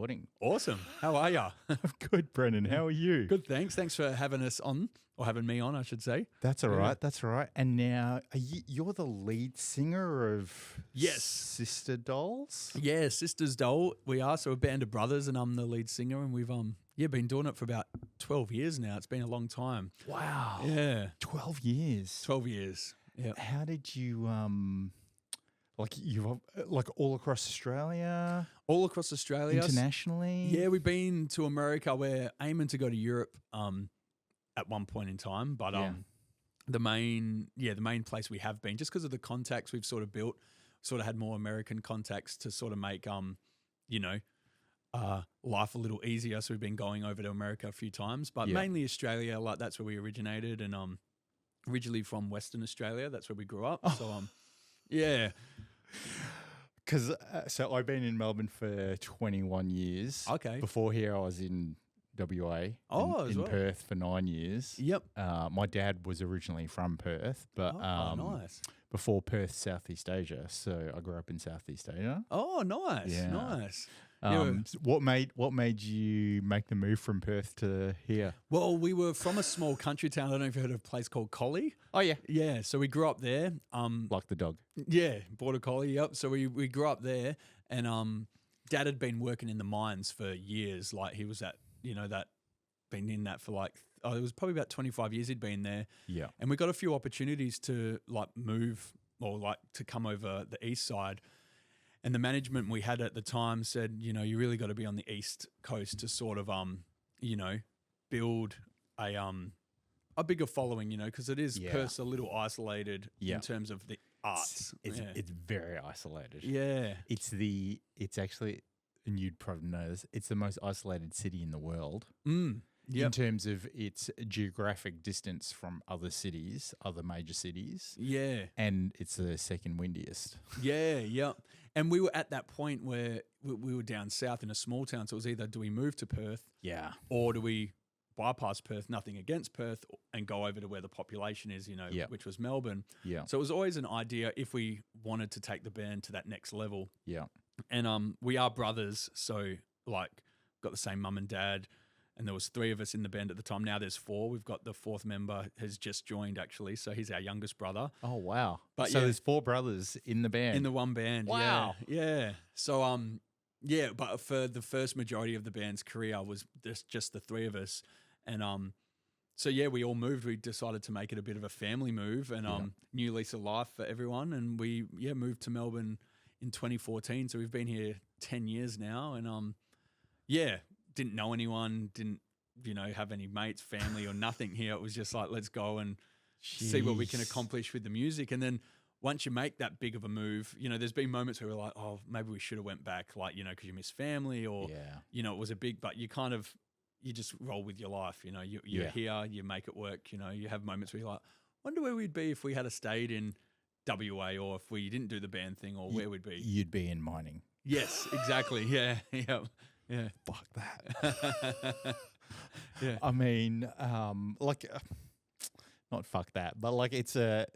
recording. Awesome. How are you? Good, Brennan. How are you? Good, thanks. Thanks for having us on, or having me on, I should say. That's all right. That's all right. And now you're the lead singer of Yes. Sister Dolls? Yeah, Sisters Doll. We are, so a band of brothers, and I'm the lead singer, and we've been doing it for about 12 years now. It's been a long time. Wow. Yeah. 12 years. 12 years. Yeah. How did you like all across Australia? All across Australia. Internationally? Yeah, we've been to America. We're aiming to go to Europe at one point in time, but the main place we have been, just because of the contacts we've sort of built, sort of had more American contacts to sort of make life a little easier. So we've been going over to America a few times, but mainly Australia. Like that's where we originated, and originally from Western Australia. That's where we grew up. So yeah. Because so I've been in Melbourne for 21 years. Okay. Before here, I was in WA. In Perth for 9 years. Yep. My dad was originally from Perth, but nice. Before Perth, Southeast Asia. So I grew up in Southeast Asia. Oh, nice. Yeah. Nice. What made you make the move from Perth to here? Well, we were from a small country town. I don't know if you heard of a place called Collie. Oh yeah, yeah. So we grew up there. Like the dog. Yeah, border collie. Yep. So we grew up there, and Dad had been working in the mines for years. Like he was been in that for it was probably about 25 years he'd been there. Yeah. And we got a few opportunities to move or to come over the east side. And the management we had at the time said, you really got to be on the East Coast to sort of, build a bigger following, because it is Perth's a little isolated in terms of the arts. It's very isolated. Yeah. It's actually, and you'd probably know this, it's the most isolated city in the world. Yep. In terms of its geographic distance from other cities, other major cities. Yeah. And it's the second windiest. Yeah, yeah. And we were at that point where we were down south in a small town. So it was either do we move to Perth or do we bypass Perth, nothing against Perth, and go over to where the population is, which was Melbourne. Yeah. So it was always an idea if we wanted to take the band to that next level. Yeah. And we are brothers, so got the same mum and dad. And there was 3 of us in the band at the time. Now there's 4. We've got the 4th member has just joined actually, so he's our youngest brother. Oh wow! But so there's 4 brothers in the band. In the one band. Wow. Yeah. So but for the first majority of the band's career was just the 3 of us, and we all moved. We decided to make it a bit of a family move, and new lease of life for everyone. And we moved to Melbourne in 2014. So we've been here 10 years now, and didn't know anyone, didn't, have any mates, family or nothing here. It was just like, let's go and see what we can accomplish with the music. And then once you make that big of a move, there's been moments where we're like, oh, maybe we should have went back, because you miss family or, it was a big, but you just roll with your life, you're here, you make it work, you have moments where you're like, wonder where we'd be if we had stayed in WA, or if we didn't do the band thing, or where we'd be. You'd be in mining. Yes, exactly. Yeah. Yeah. Fuck that. Yeah. I mean, not fuck that, but it's a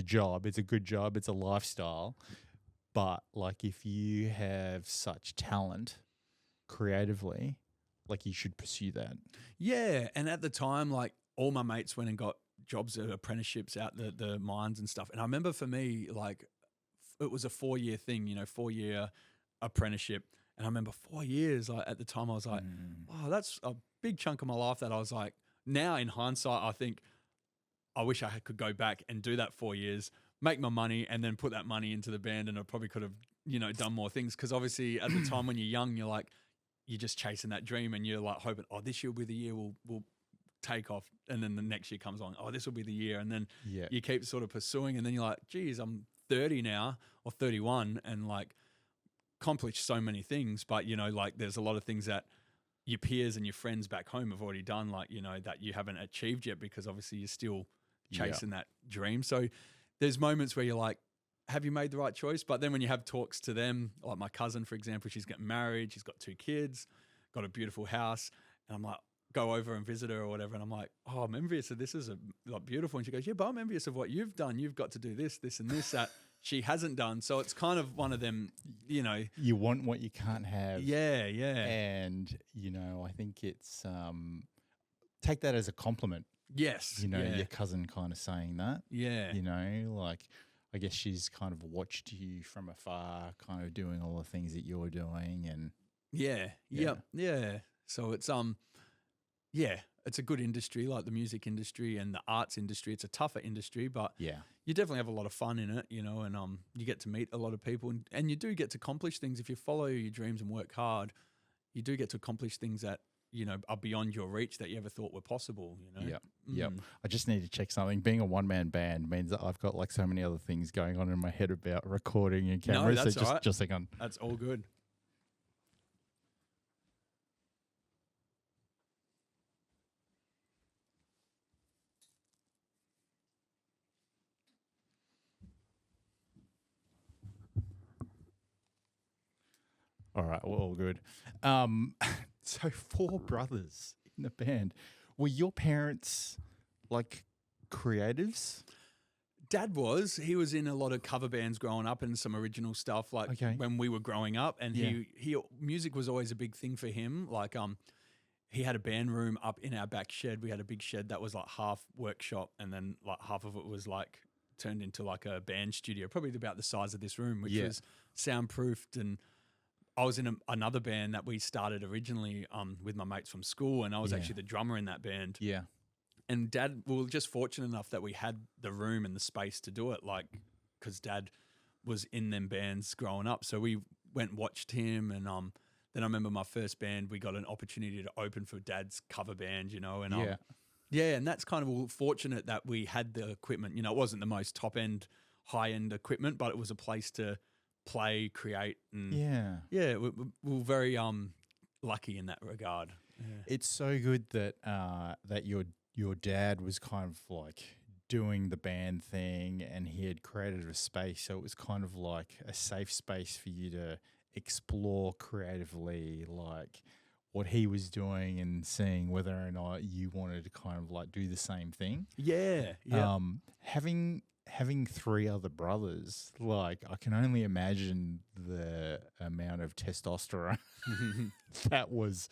job. It's a good job. It's a lifestyle. But if you have such talent creatively, you should pursue that. Yeah. And at the time, all my mates went and got jobs at apprenticeships out the mines and stuff. And I remember for me, it was a 4-year thing, 4-year apprenticeship. And I remember 4 years, at the time I was like, wow, that's a big chunk of my life that I was like, now in hindsight, I think I wish I could go back and do that 4 years, make my money, and then put that money into the band. And I probably could have, done more things. Because obviously at the time when you're young, you're just chasing that dream, and you're hoping, oh, this year will be the year we'll take off. And then the next year comes along, oh, this will be the year. And then you keep sort of pursuing. And then you're like, geez, I'm 30 now or 31 and accomplished so many things, but there's a lot of things that your peers and your friends back home have already done, that you haven't achieved yet, because obviously you're still chasing that dream. So there's moments where you're like, have you made the right choice? But then when you have talks to them, like my cousin, for example, she's getting married, she's got 2 kids, got a beautiful house, and I'm like, go over and visit her or whatever, and I'm like, oh, I'm envious of this, is beautiful. And she goes, yeah, but I'm envious of what you've done. You've got to do this, this, and this at she hasn't done. So it's kind of one of them, you know. You want what you can't have. Yeah, yeah. And, you know, I think it's take that as a compliment. Yes. You know, yeah. your cousin kind of saying that. Yeah. You know, like I guess she's kind of watched you from afar, kind of doing all the things that you're doing and Yeah. Yep. Yeah. So it's yeah, it's a good industry, like the music industry and the arts industry. It's a tougher industry, but yeah. you definitely have a lot of fun in it, you know, and you get to meet a lot of people and you do get to accomplish things. If you follow your dreams and work hard, you do get to accomplish things that, you know, are beyond your reach that you ever thought were possible, you know? Yep. Yep. I just need to check something. Being a one-man band means that I've got like so many other things going on in my head about recording and cameras. No, that's so all right. just a second. That's all good. All right, we're all good. So 4 brothers in the band. Were your parents like creatives? Dad he was in a lot of cover bands growing up and some original stuff like when we were growing up, and he music was always a big thing for him. Like he had a band room up in our back shed. We had a big shed that was like half workshop and then like half of it was like turned into like a band studio, probably about the size of this room, which was soundproofed. And I was in another band that we started originally with my mates from school, and I was actually the drummer in that band. Yeah. And Dad, we were just fortunate enough that we had the room and the space to do it, like, because Dad was in them bands growing up. So we went and watched him, and then I remember my first band, we got an opportunity to open for Dad's cover band, you know, and and that's kind of fortunate that we had the equipment. You know, it wasn't the most top-end, high-end equipment, but it was a place to play, create, and we were very lucky in that regard. Yeah. It's so good that that your dad was kind of like doing the band thing and he had created a space, so it was kind of like a safe space for you to explore creatively like what he was doing and seeing whether or not you wanted to kind of like do the same thing. Yeah. Having 3 other brothers, like I can only imagine the amount of testosterone that was,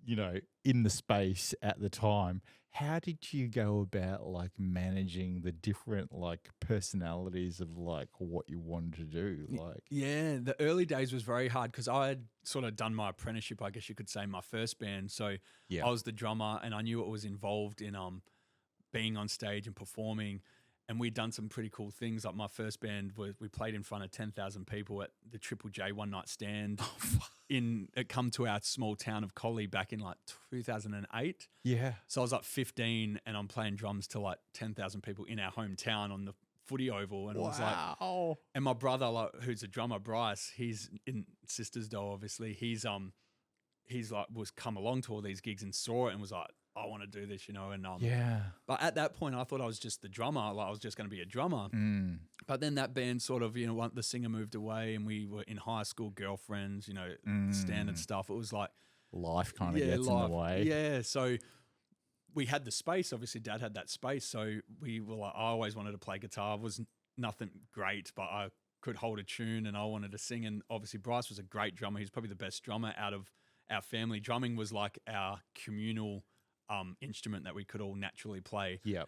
you know, in the space at the time. How did you go about like managing the different like personalities of like what you wanted to do? Like, yeah, the early days was very hard because I had sort of done my apprenticeship, I guess you could say, my first band. So I was the drummer and I knew what was involved in being on stage and performing. And we'd done some pretty cool things. Like my first band, we played in front of 10,000 people at the Triple J one night stand it come to our small town of Collie back in like 2008. yeah. So I was like 15 and I'm playing drums to like 10,000 people in our hometown on the footy oval. And I was like, and my brother, like, who's a drummer, Bryce, he's in Sisters Doll, obviously. He's like, was come along to all these gigs and saw it and was like, I want to do this, you know, and but at that point I thought I was just the drummer, like I was just going to be a drummer. But then that band sort of, you know, the singer moved away and we were in high school, girlfriends, you know, standard stuff. It was like life kind of gets in the way. Yeah, so we had the space. Obviously, Dad had that space, so we were like, I always wanted to play guitar. It was nothing great, but I could hold a tune and I wanted to sing. And obviously, Bryce was a great drummer. He's probably the best drummer out of our family. Drumming was like our communal instrument that we could all naturally play. Yeah.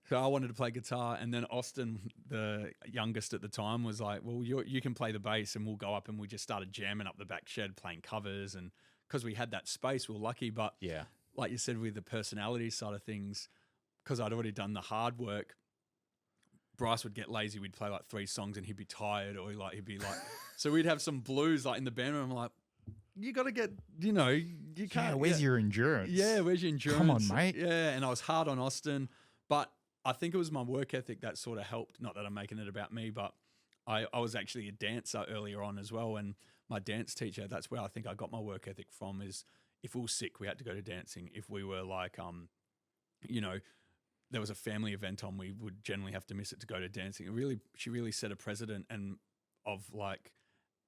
So I wanted to play guitar, and then Austin, the youngest at the time, was like, "Well, you can play the bass, and we'll go up." And we just started jamming up the back shed, playing covers, and because we had that space, we were lucky. But like you said, with the personality side of things, because I'd already done the hard work, Bryce would get lazy. We'd play like 3 songs, and he'd be tired, or he'd be like, so we'd have some blues like in the band room. I'm like, you got to get, you know, you can't. Yeah, where's your endurance? Yeah, where's your endurance? Come on, mate. Yeah, and I was hard on Austin, but I think it was my work ethic that sort of helped. Not that I'm making it about me, but I was actually a dancer earlier on as well. And my dance teacher, that's where I think I got my work ethic from, is if we were sick, we had to go to dancing. If we were like, you know, there was a family event on, we would generally have to miss it to go to dancing. She really set a precedent and of like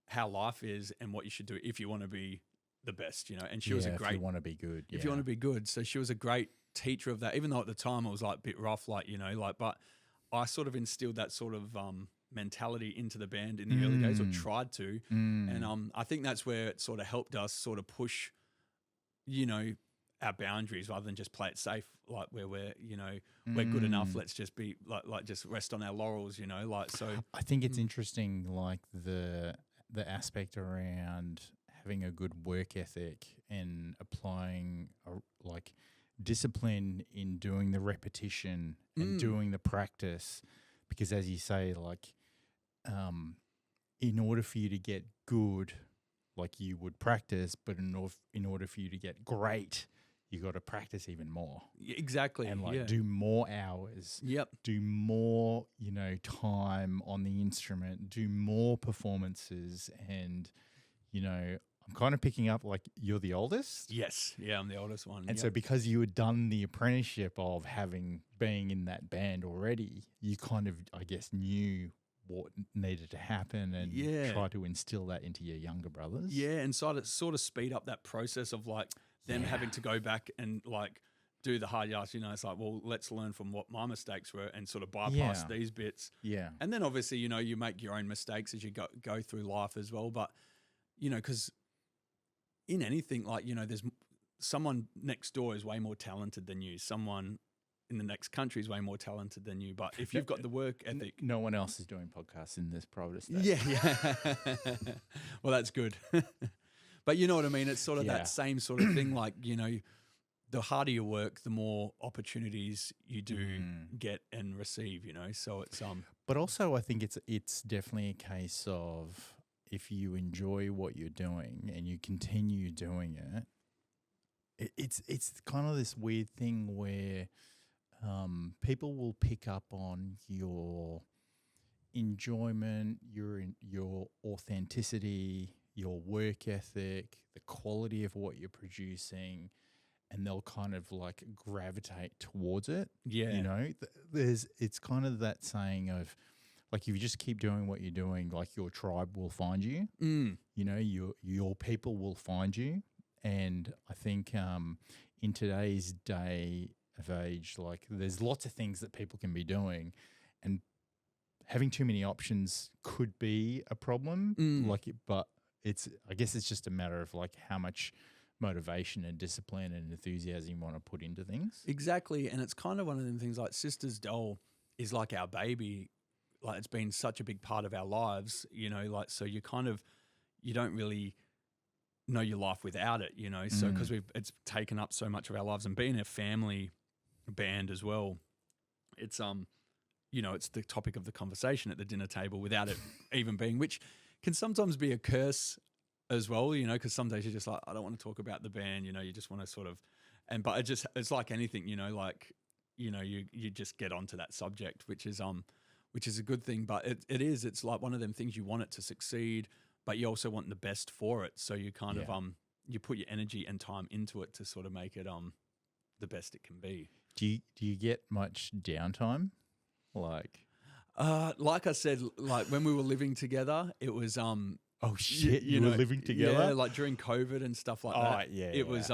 how life is and what you should do if you want to be the best, you know. And she was a great, if you want to be good. If you want to be good. So she was a great teacher of that, even though at the time it was like a bit rough, like, you know, like, but I sort of instilled that sort of mentality into the band in the early days, or tried to. And I think that's where it sort of helped us sort of push, you know, our boundaries rather than just play it safe, like where we're, you know, we're good enough. Let's just be like just rest on our laurels, you know, like, so. I think it's interesting, like the aspect around having a good work ethic and applying like discipline in doing the repetition and doing the practice, because as you say, like, in order for you to get good, like you would practice, but in order for you to get great, you got to practice even more. Exactly. And like do more hours. Yep. Do more, you know, time on the instrument, do more performances. And, you know, I'm kind of picking up like you're the oldest. Yes. Yeah, I'm the oldest one. And so because you had done the apprenticeship of being in that band already, you kind of, I guess, knew what needed to happen and try to instill that into your younger brothers. Yeah, and sort of speed up that process of like them having to go back and like do the hard yards. You know, it's like, well, let's learn from what my mistakes were and sort of bypass these bits. Yeah. And then obviously, you know, you make your own mistakes as you go through life as well. But, you know, because in anything, like, you know, there's someone next door is way more talented than you. Someone in the next country is way more talented than you. But if you've got the work ethic. No one else is doing podcasts in this private estate. Yeah. Well, that's good. But you know what I mean? It's sort of that same sort of thing. Like, you know, the harder you work, the more opportunities you do get and receive, you know? So it's But also I think it's definitely a case of if you enjoy what you're doing and you continue doing it, it's kind of this weird thing where people will pick up on your enjoyment, your authenticity, your work ethic, the quality of what you're producing, and they'll kind of like gravitate towards it. Yeah. You know, it's kind of that saying of like, if you just keep doing what you're doing, like your tribe will find you. You know, your people will find you. And I think in today's day of age, like there's lots of things that people can be doing, and having too many options could be a problem. But I guess it's just a matter of like how much motivation and discipline and enthusiasm you want to put into things. Exactly. And it's kind of one of them things like Sister's Doll is like our baby. Like it's been such a big part of our lives, you know, like, so you don't really know your life without it, you know? So, cause it's taken up so much of our lives, and being a family band as well, it's, you know, it's the topic of the conversation at the dinner table without it even being, which can sometimes be a curse as well, you know, because some days you're just like, I don't want to talk about the band, you know, you just want to sort of, but it's like anything, you know, like, you know, you just get onto that subject, which is a good thing. But it's like one of them things, you want it to succeed, but you also want the best for it. So you kind of, you put your energy and time into it to sort of make it, the best it can be. Do you get much downtime? Like I said, like when we were living together, it was, oh shit, you were living together? Yeah, like during COVID and stuff like that. Yeah. It was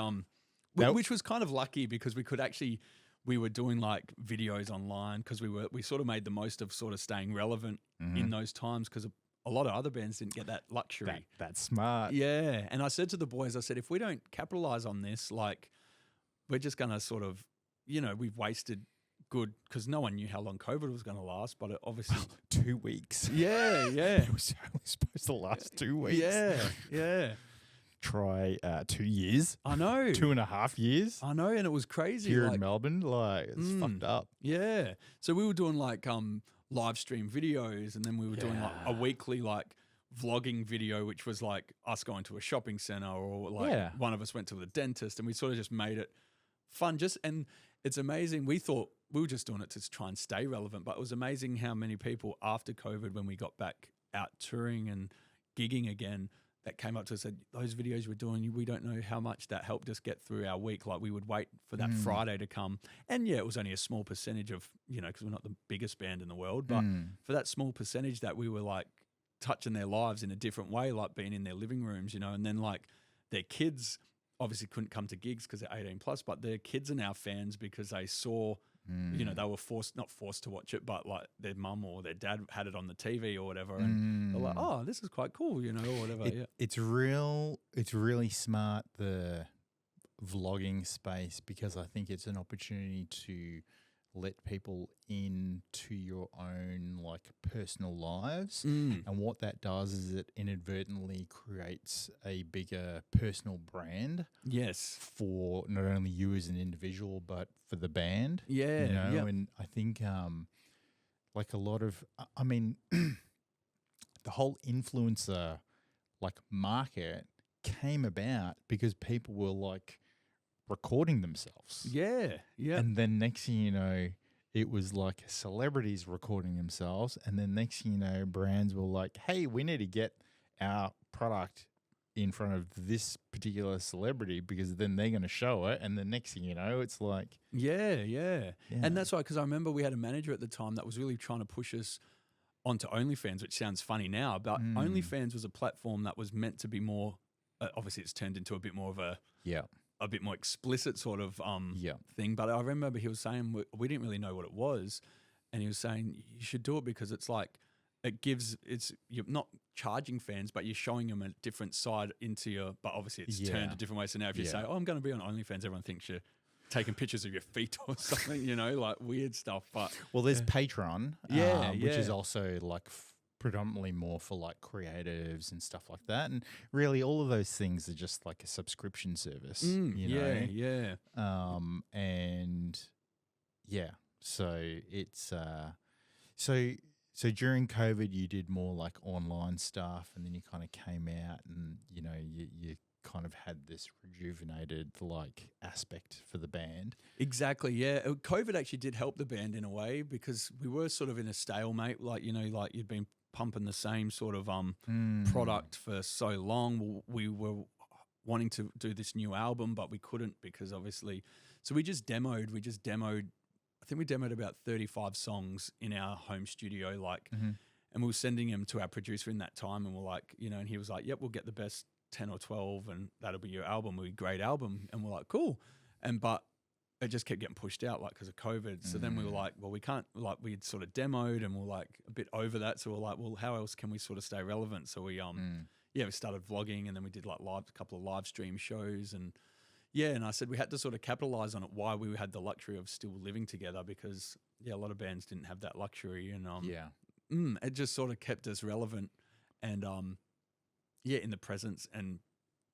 which was kind of lucky because we were doing like videos online because we sort of made the most of sort of staying relevant in those times, because a lot of other bands didn't get that luxury. That's smart. Yeah. And I said to the boys, I said, if we don't capitalize on this, like we're just going to sort of, you know, we've wasted good, because no one knew how long COVID was going to last, but it obviously 2 weeks. Yeah. It was only supposed to last 2 weeks. Yeah. Try 2 years. I know. 2.5 years. I know, and it was crazy. Here in Melbourne, like it's fucked up. Yeah. So we were doing like live stream videos, and then we were doing like a weekly like vlogging video, which was like us going to a shopping center, or like one of us went to the dentist, and we sort of just made it fun. And it's amazing. We thought we were just doing it to try and stay relevant, but it was amazing how many people after COVID, when we got back out touring and gigging again, that came up to us and said, those videos we're doing, we don't know how much that helped us get through our week. Like we would wait for that Friday to come. And yeah, it was only a small percentage of, you know, because we're not the biggest band in the world, but for that small percentage that we were like touching their lives in a different way, like being in their living rooms, you know, and then like their kids obviously couldn't come to gigs because they're 18 plus, but their kids are now fans because they saw You know, they were not forced to watch it, but like their mum or their dad had it on the TV or whatever, and they're like, "Oh, this is quite cool," you know, or whatever. It's really smart, the vlogging space, because I think it's an opportunity to let people into your own like personal lives, and what that does is it inadvertently creates a bigger personal brand. Yes, for not only you as an individual, but for the band. Yeah, you know, and I think like a lot of, I mean, the whole influencer like market came about because people were like recording themselves. Yeah. And then next thing you know, it was like celebrities recording themselves. And then next thing you know, brands were like, hey, we need to get our product in front of this particular celebrity because then they're going to show it. And the next thing you know, it's like. Yeah. And that's why, because I remember we had a manager at the time that was really trying to push us onto OnlyFans, which sounds funny now, but OnlyFans was a platform that was meant to be more, obviously it's turned into a bit more of a bit more explicit sort of thing. But I remember he was saying, we didn't really know what it was. And he was saying, you should do it because it's like, you're not charging fans, but you're showing them a different side into your, but obviously it's turned a different way. So now if you say, oh, I'm going to be on OnlyFans, everyone thinks you're taking pictures of your feet or something, you know, like weird stuff. But well, there's Patreon, which is also like predominantly more for like creatives and stuff like that. And really all of those things are just like a subscription service, you know? And so it's, So during COVID, you did more like online stuff, and then you kind of came out, and you know you kind of had this rejuvenated like aspect for the band. Exactly, yeah. COVID actually did help the band in a way because we were sort of in a stalemate, like you know, like you'd been pumping the same sort of product for so long. We were wanting to do this new album, but we couldn't because obviously, so we just demoed. I think we demoed about 35 songs in our home studio, like, and we were sending them to our producer in that time, and we're like, you know, and he was like, yep, we'll get the best 10 or 12 and that'll be your album. It'll be a great album. And we're like, cool. But it just kept getting pushed out like because of COVID. So then we were like, well, we can't, like we had sort of demoed and we're like a bit over that. So we're like, well, how else can we sort of stay relevant? So we, we started vlogging, and then we did like a couple of live stream shows, and and I said we had to sort of capitalize on it while we had the luxury of still living together because, a lot of bands didn't have that luxury. And it just sort of kept us relevant and, in the presence and,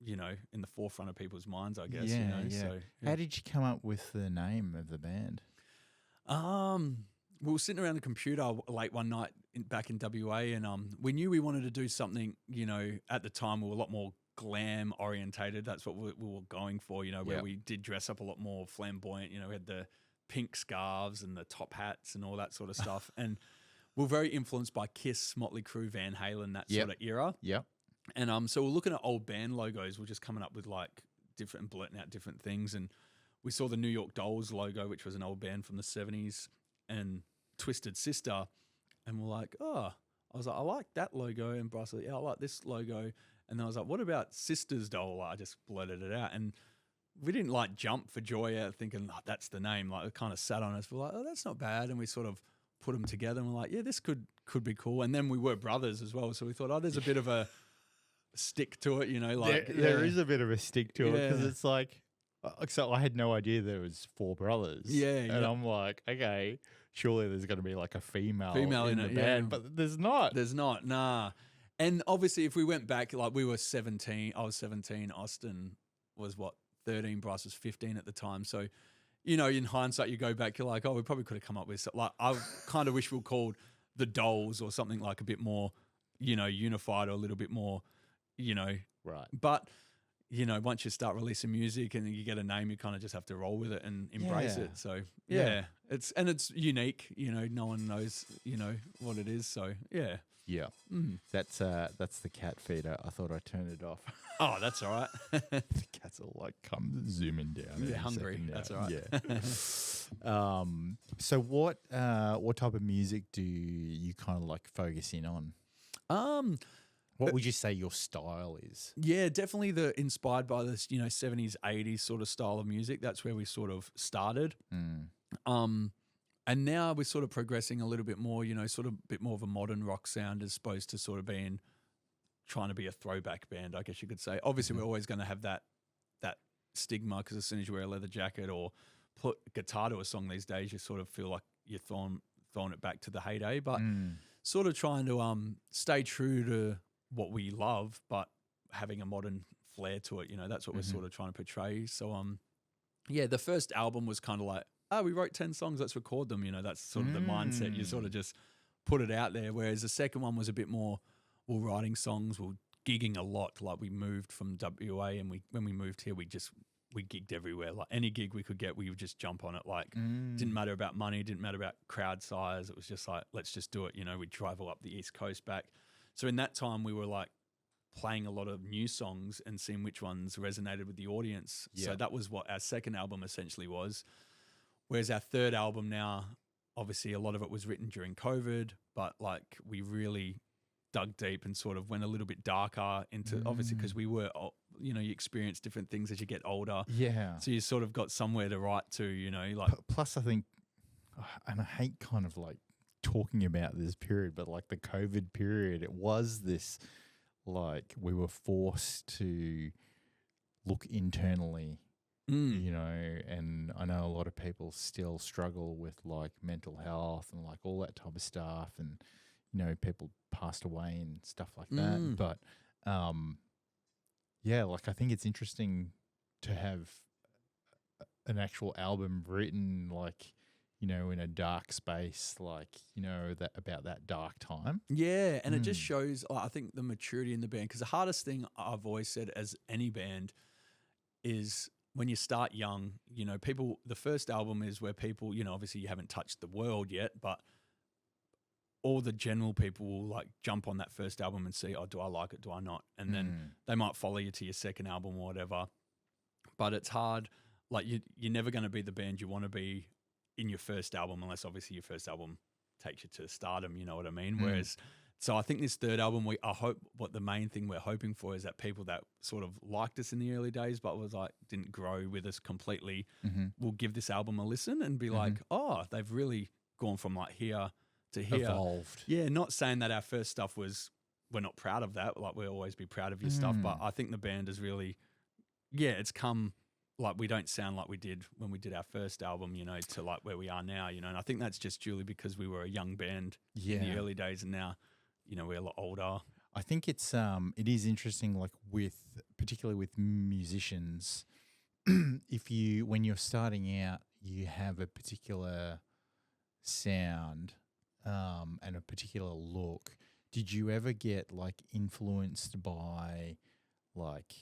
you know, in the forefront of people's minds, I guess. So, how did you come up with the name of the band? We were sitting around the computer late one night back in WA, and we knew we wanted to do something, you know, at the time we were a lot more glam orientated. That's what we were going for, you know, where we did dress up a lot more flamboyant. You know, we had the pink scarves and the top hats and all that sort of stuff. And we're very influenced by Kiss, Motley Crue, Van Halen, that sort of era. And so we're looking at old band logos. We're just coming up with like different, blurting out different things. And we saw the New York Dolls logo, which was an old band from the 70s, and Twisted Sister. And we're like, I was like, I like that logo. And Bryce was like, I like this logo. And then I was like, what about Sister's Doll? I just blurted it out. And we didn't like jump for joy out thinking, that's the name. Like it kind of sat on us. We're like, that's not bad. And we sort of put them together and we're like, this could be cool. And then we were brothers as well. So we thought, there's a bit of a stick to it, you know, like there is a bit of a stick to it because it's like, so I had no idea there was 4 brothers. And I'm like, okay, surely there's going to be like a female in the band, but there's not. There's not, nah. And obviously if we went back, like we were 17, I was 17, Austin was 13, Bryce was 15 at the time. So, you know, in hindsight, you go back, you're like, we probably could have come up with something. Like I kind of wish we were called the Dolls or something like a bit more, you know, unified or a little bit more, you know. Right. But, you know, once you start releasing music and you get a name, you kind of just have to roll with it and embrace it. So, it's unique, you know, no one knows, you know, what it is. So, yeah. Yeah. That's the cat feeder. I thought I turned it off. Oh, that's all right. The cats are like come zooming down. They're hungry. That's all right. Yeah. So what type of music do you kind of like focus in on? What would you say your style is? Yeah, definitely inspired by this, you know, 70s, 80s sort of style of music. That's where we sort of started. And now we're sort of progressing a little bit more, you know, sort of a bit more of a modern rock sound as opposed to sort of being trying to be a throwback band, I guess you could say. Obviously, we're always going to have that stigma because as soon as you wear a leather jacket or put guitar to a song these days, you sort of feel like you're throwing it back to the heyday. But sort of trying to stay true to what we love, but having a modern flair to it. You know, that's what we're sort of trying to portray. So, yeah, the first album was kind of like, we wrote 10 songs, let's record them. You know, that's sort of the mindset. You sort of just put it out there. Whereas the second one was a bit more, we're writing songs, we're gigging a lot. Like we moved from WA and when we moved here, we gigged everywhere. Like any gig we could get, we would just jump on it. Like didn't matter about money, didn't matter about crowd size. It was just like, let's just do it. You know, we'd travel up the East Coast back. So in that time we were like playing a lot of new songs and seeing which ones resonated with the audience. Yeah. So that was what our second album essentially was. Whereas our third album now, obviously a lot of it was written during COVID, but like we really dug deep and sort of went a little bit darker into, obviously because we were, you know, you experience different things as you get older. Yeah. So you sort of got somewhere to write to, you know, like. Plus I think, and I hate kind of like talking about this period, but like the COVID period, it was this, like we were forced to look internally. You know, and I know a lot of people still struggle with like mental health and like all that type of stuff, and you know, people passed away and stuff like that. But yeah, like I think it's interesting to have an actual album written like, you know, in a dark space, like, you know, that about that dark time. Yeah, and it just shows, I think, the maturity in the band, because the hardest thing I've always said as any band is when you start young, you know, the first album is where people, you know, obviously you haven't touched the world yet, but all the general people will like jump on that first album and see, oh, do I like it? Do I not? And then they might follow you to your second album or whatever. But it's hard. Like you're never going to be the band you want to be in your first album, unless obviously your first album takes you to stardom, you know what I mean? Whereas, so I think this third album, I hope what the main thing we're hoping for is that people that sort of liked us in the early days, but was like, didn't grow with us completely, will give this album a listen and be like, oh, they've really gone from like here to here. Evolved. Yeah. Not saying that our first stuff we're not proud of that. Like we'll always be proud of your stuff, but I think the band is really, it's come, like we don't sound like we did when we did our first album, you know, to like where we are now, you know, and I think that's just purely because we were a young band in the early days, and now, you know, we're a lot older. I think it is interesting, like particularly with musicians, when you're starting out, you have a particular sound and a particular look. Did you ever get like influenced by like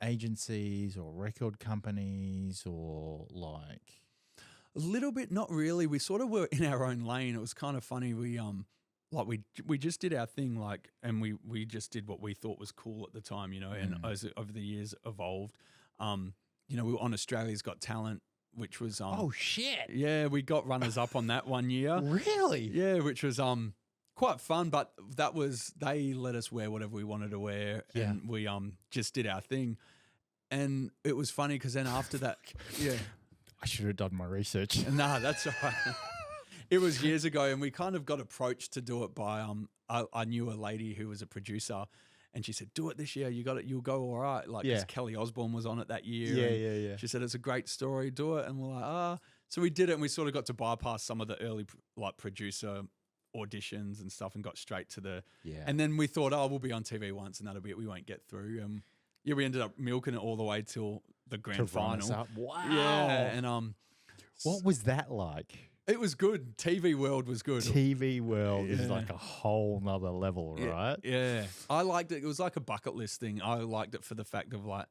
agencies or record companies or like? A little bit, not really. We sort of were in our own lane. It was kind of funny. We just did our thing, like, and we just did what we thought was cool at the time, you know. And as over the years evolved, you know, we were on Australia's Got Talent, which was oh shit, yeah, we got runners up on that one year. Really? Yeah, which was quite fun. But they let us wear whatever we wanted to wear, and we just did our thing. And it was funny because then after that, I should have done my research. Nah, that's all right. It was years ago, and we kind of got approached to do it by I knew a lady who was a producer, and she said, "Do it this year. You got it. You'll go all right." Like, because Kelly Osbourne was on it that year. Yeah. She said it's a great story. Do it, and we're like, So we did it, and we sort of got to bypass some of the early like producer auditions and stuff, and got straight to the. Yeah. And then we thought, we'll be on TV once, and that'll be it. We won't get through. Yeah, we ended up milking it all the way till the grand final. Wow. Yeah, and what was that like? It was good. TV World was good. TV World is like a whole nother level, right? Yeah. I liked it. It was like a bucket list thing. I liked it for the fact of like,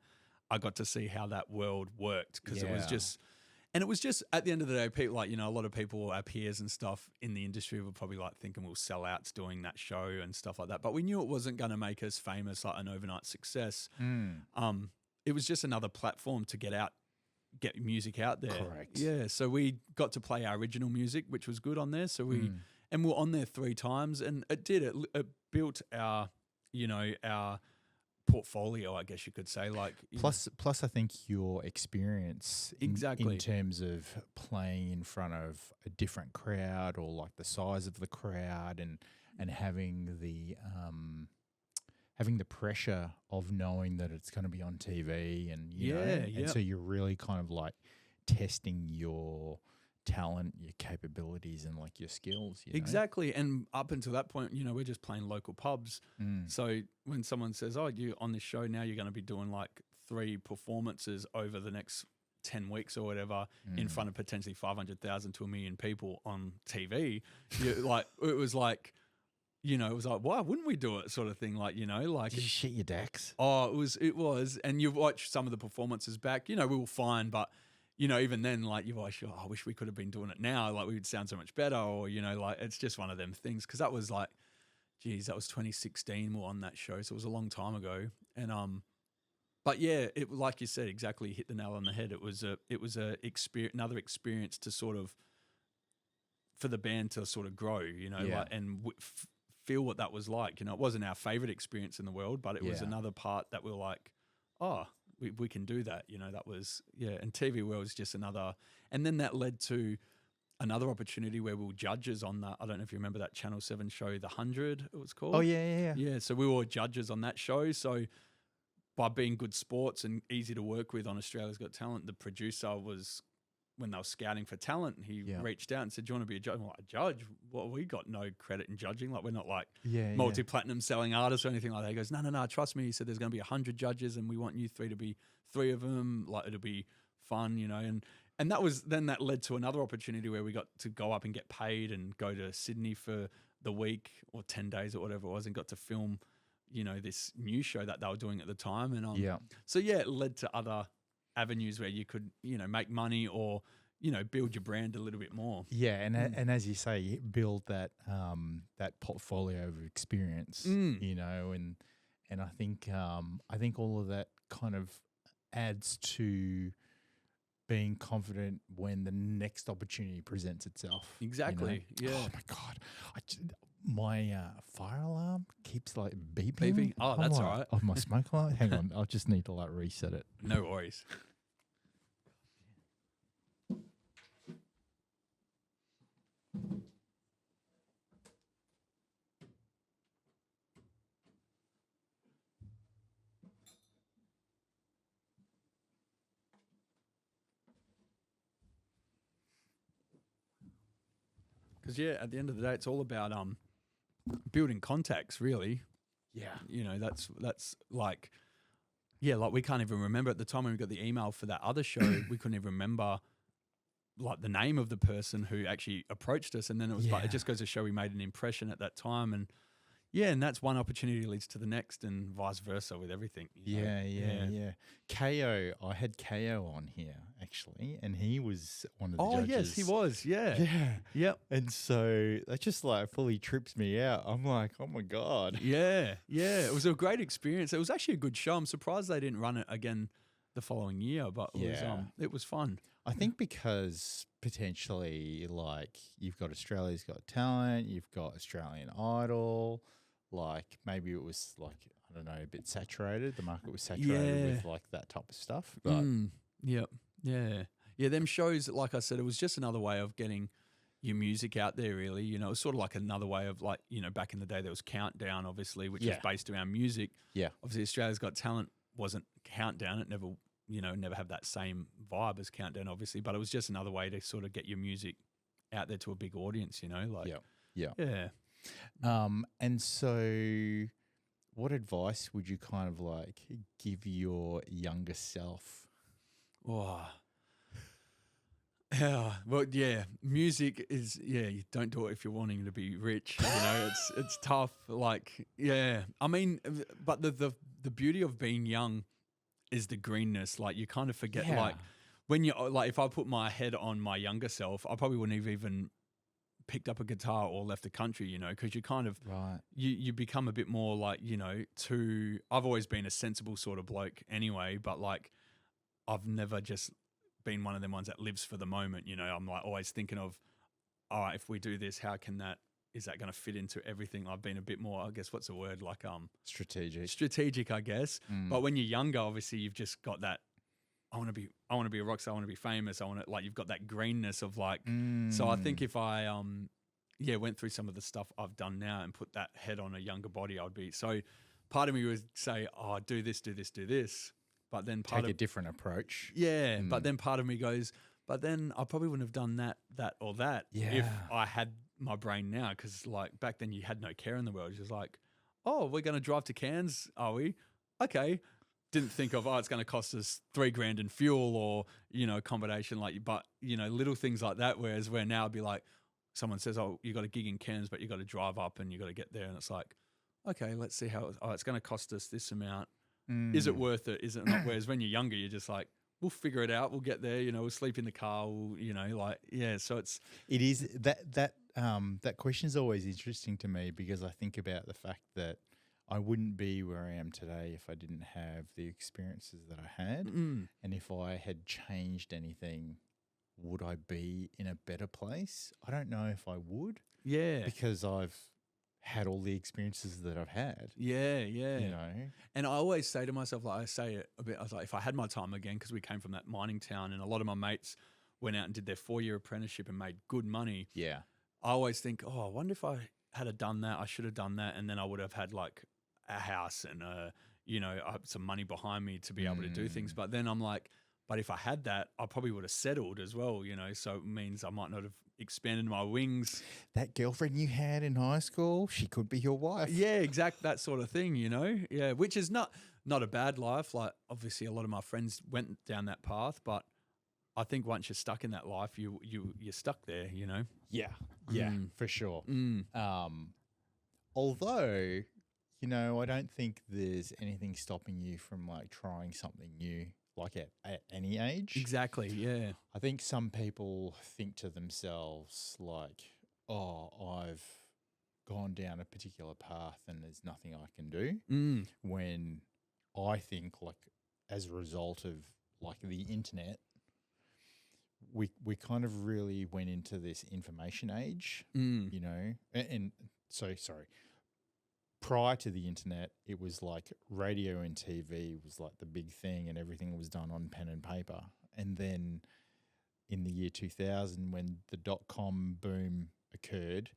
I got to see how that world worked, because it was just, and it was just at the end of the day, people like, you know, a lot of people, our peers and stuff in the industry were probably like thinking we'll sell outs doing that show and stuff like that. But we knew it wasn't going to make us famous, like an overnight success. It was just another platform to get music out there. Correct. Yeah. So we got to play our original music, which was good on there. So and we're on there 3 times, and it built our, you know, our portfolio, I guess you could say. Like Plus, I think your experience Exactly. in terms of playing in front of a different crowd, or like the size of the crowd, and having the pressure of knowing that it's going to be on TV, and you know, and so you're really kind of like testing your talent, your capabilities, and like your skills. You know? Exactly. And up until that point, you know, we're just playing local pubs. So when someone says, "Oh, you on this show now, you're going to be doing like 3 performances over the next 10 weeks or whatever in front of potentially 500,000 to 1 million people on TV," like it was like, you know, it was like, why wouldn't we do it, sort of thing, like, you know, like. Did you shit your decks? Oh, it was, and you watch some of the performances back, you know, we were fine, but. You know, even then, like, you're like, oh, I wish we could have been doing it now. Like, we would sound so much better, or, you know, like, it's just one of them things. Because that was like, geez, that was 2016 we were on that show. So it was a long time ago. And, but yeah, it, like you said, exactly hit the nail on the head. It was another experience to sort of, for the band to sort of grow, you know, like, and feel what that was like. You know, it wasn't our favorite experience in the world, but it was another part that we were like, oh, we can do that, you know. That was and TV World was just another, and then that led to another opportunity where we were judges on that. I don't know if you remember that Channel 7 show, The 100, it was called. Oh yeah. So we were judges on that show. So by being good sports and easy to work with on Australia's Got Talent, the producer was, when they were scouting for talent, he reached out and said, "Do you want to be a judge?" I'm like, "A judge? Well, we got no credit in judging. Like, we're not like multi-platinum selling artists or anything like that." He goes, no, trust me. He said, "There's going to be 100 judges, and we want you 3 to be 3 of them. Like, it'll be fun, you know." And that was, then that led to another opportunity where we got to go up and get paid and go to Sydney for the week or 10 days or whatever it was, and got to film, you know, this new show that they were doing at the time. And so it led to other avenues where you could, you know, make money or, you know, build your brand a little bit more. Yeah, and as you say, build that that portfolio of experience, you know, and I think all of that kind of adds to being confident when the next opportunity presents itself. Exactly. You know? Yeah. Oh my God, my fire alarm keeps like beeping. Oh, that's all right. Oh, my smoke alarm. Hang on, I'll just need to like reset it. No worries. Because at the end of the day, it's all about building contacts, really. Yeah, you know, that's like, like we can't even remember at the time when we got the email for that other show. We couldn't even remember like the name of the person who actually approached us, and then it was like, it just goes to show we made an impression at that time. And and that's one opportunity leads to the next, and vice versa with everything. You know? Yeah. KO, I had KO on here actually, and he was one of the judges. Oh yes, he was. Yeah. Yep. And so that just like fully trips me out. I'm like, oh my God. Yeah. It was a great experience. It was actually a good show. I'm surprised they didn't run it again the following year, but it was fun. I think because potentially, like, you've got Australia's Got Talent, you've got Australian Idol, like maybe it was like, I don't know, a bit saturated. The market was saturated with like that type of stuff. But them shows, like I said, it was just another way of getting your music out there, really. You know, it was sort of like another way of, like, you know, back in the day there was Countdown, obviously, which was based around music. Yeah. Obviously, Australia's Got Talent wasn't Countdown. It never had that same vibe as Countdown, obviously, but it was just another way to sort of get your music out there to a big audience, you know? Like, yeah. And so what advice would you kind of like give your younger self? Oh, yeah. Well, music is, you don't do it if you're wanting to be rich, you know, it's tough. Like, I mean, but the beauty of being young is the greenness. Like, you kind of forget, like, when you, like, if I put my head on my younger self, I probably wouldn't have even picked up a guitar or left the country, you know, because you kind of, you become a bit more like, you know, I've always been a sensible sort of bloke anyway, but like, I've never just been one of them ones that lives for the moment, you know. I'm like always thinking of, all right, if we do this, how can that is that going to fit into everything? I've been a bit more, I guess, what's the word? Like strategic, I guess. But when you're younger, obviously you've just got that. I want to be a rock star. I want to be famous. I want to, like, you've got that greenness of like. So I think if I went through some of the stuff I've done now and put that head on a younger body, I'd be. So part of me would say, oh, do this. But then take a different approach. Yeah. But then part of me goes, but then I probably wouldn't have done that or that if I had my brain now. Because like back then you had no care in the world. It's just like, oh, we're going to drive to Cairns, are we? Okay. Didn't think of, it's going to cost us $3,000 in fuel or, accommodation, but, little things like that. Whereas where now I'd be like, someone says, oh, you got a gig in Cairns, but you got to drive up and you got to get there. And it's like, okay, let's see how, it's going to cost us this amount. Is it worth it? Is it not? Whereas when you're younger, you're just like, we'll figure it out. We'll get there. We'll sleep in the car. So it is that question is always interesting to me because I think about the fact that I wouldn't be where I am today if I didn't have the experiences that I had. And if I had changed anything, would I be in a better place? I don't know if I would. Yeah. Because I've had all the experiences that I've had. Yeah, yeah. And I always say to myself, like I say it a bit, I was like, if I had my time again, because we came from that mining town and a lot of my mates went out and did their 4-year apprenticeship and made good money. Yeah. I always think, I wonder if I had done that, I should have done that. And then I would have had like a house and, some money behind me to be able to do things. But then I'm like, but if I had that, I probably would have settled as well, so it means I might not have expanded my wings. That girlfriend you had in high school, she could be your wife. Yeah, exact that sort of thing, Yeah, which is not a bad life. Like obviously a lot of my friends went down that path, but I think once you're stuck in that life, you're stuck there, Yeah, for sure. Although, I don't think there's anything stopping you from like trying something new. Like at any age. Exactly, yeah. I think some people think to themselves like, oh, I've gone down a particular path and there's nothing I can do. When I think like as a result of like the internet, we kind of really went into this information age, and so sorry. Prior to the internet, it was like radio and TV was like the big thing and everything was done on pen and paper. And then in the year 2000, when the dot-com boom occurred,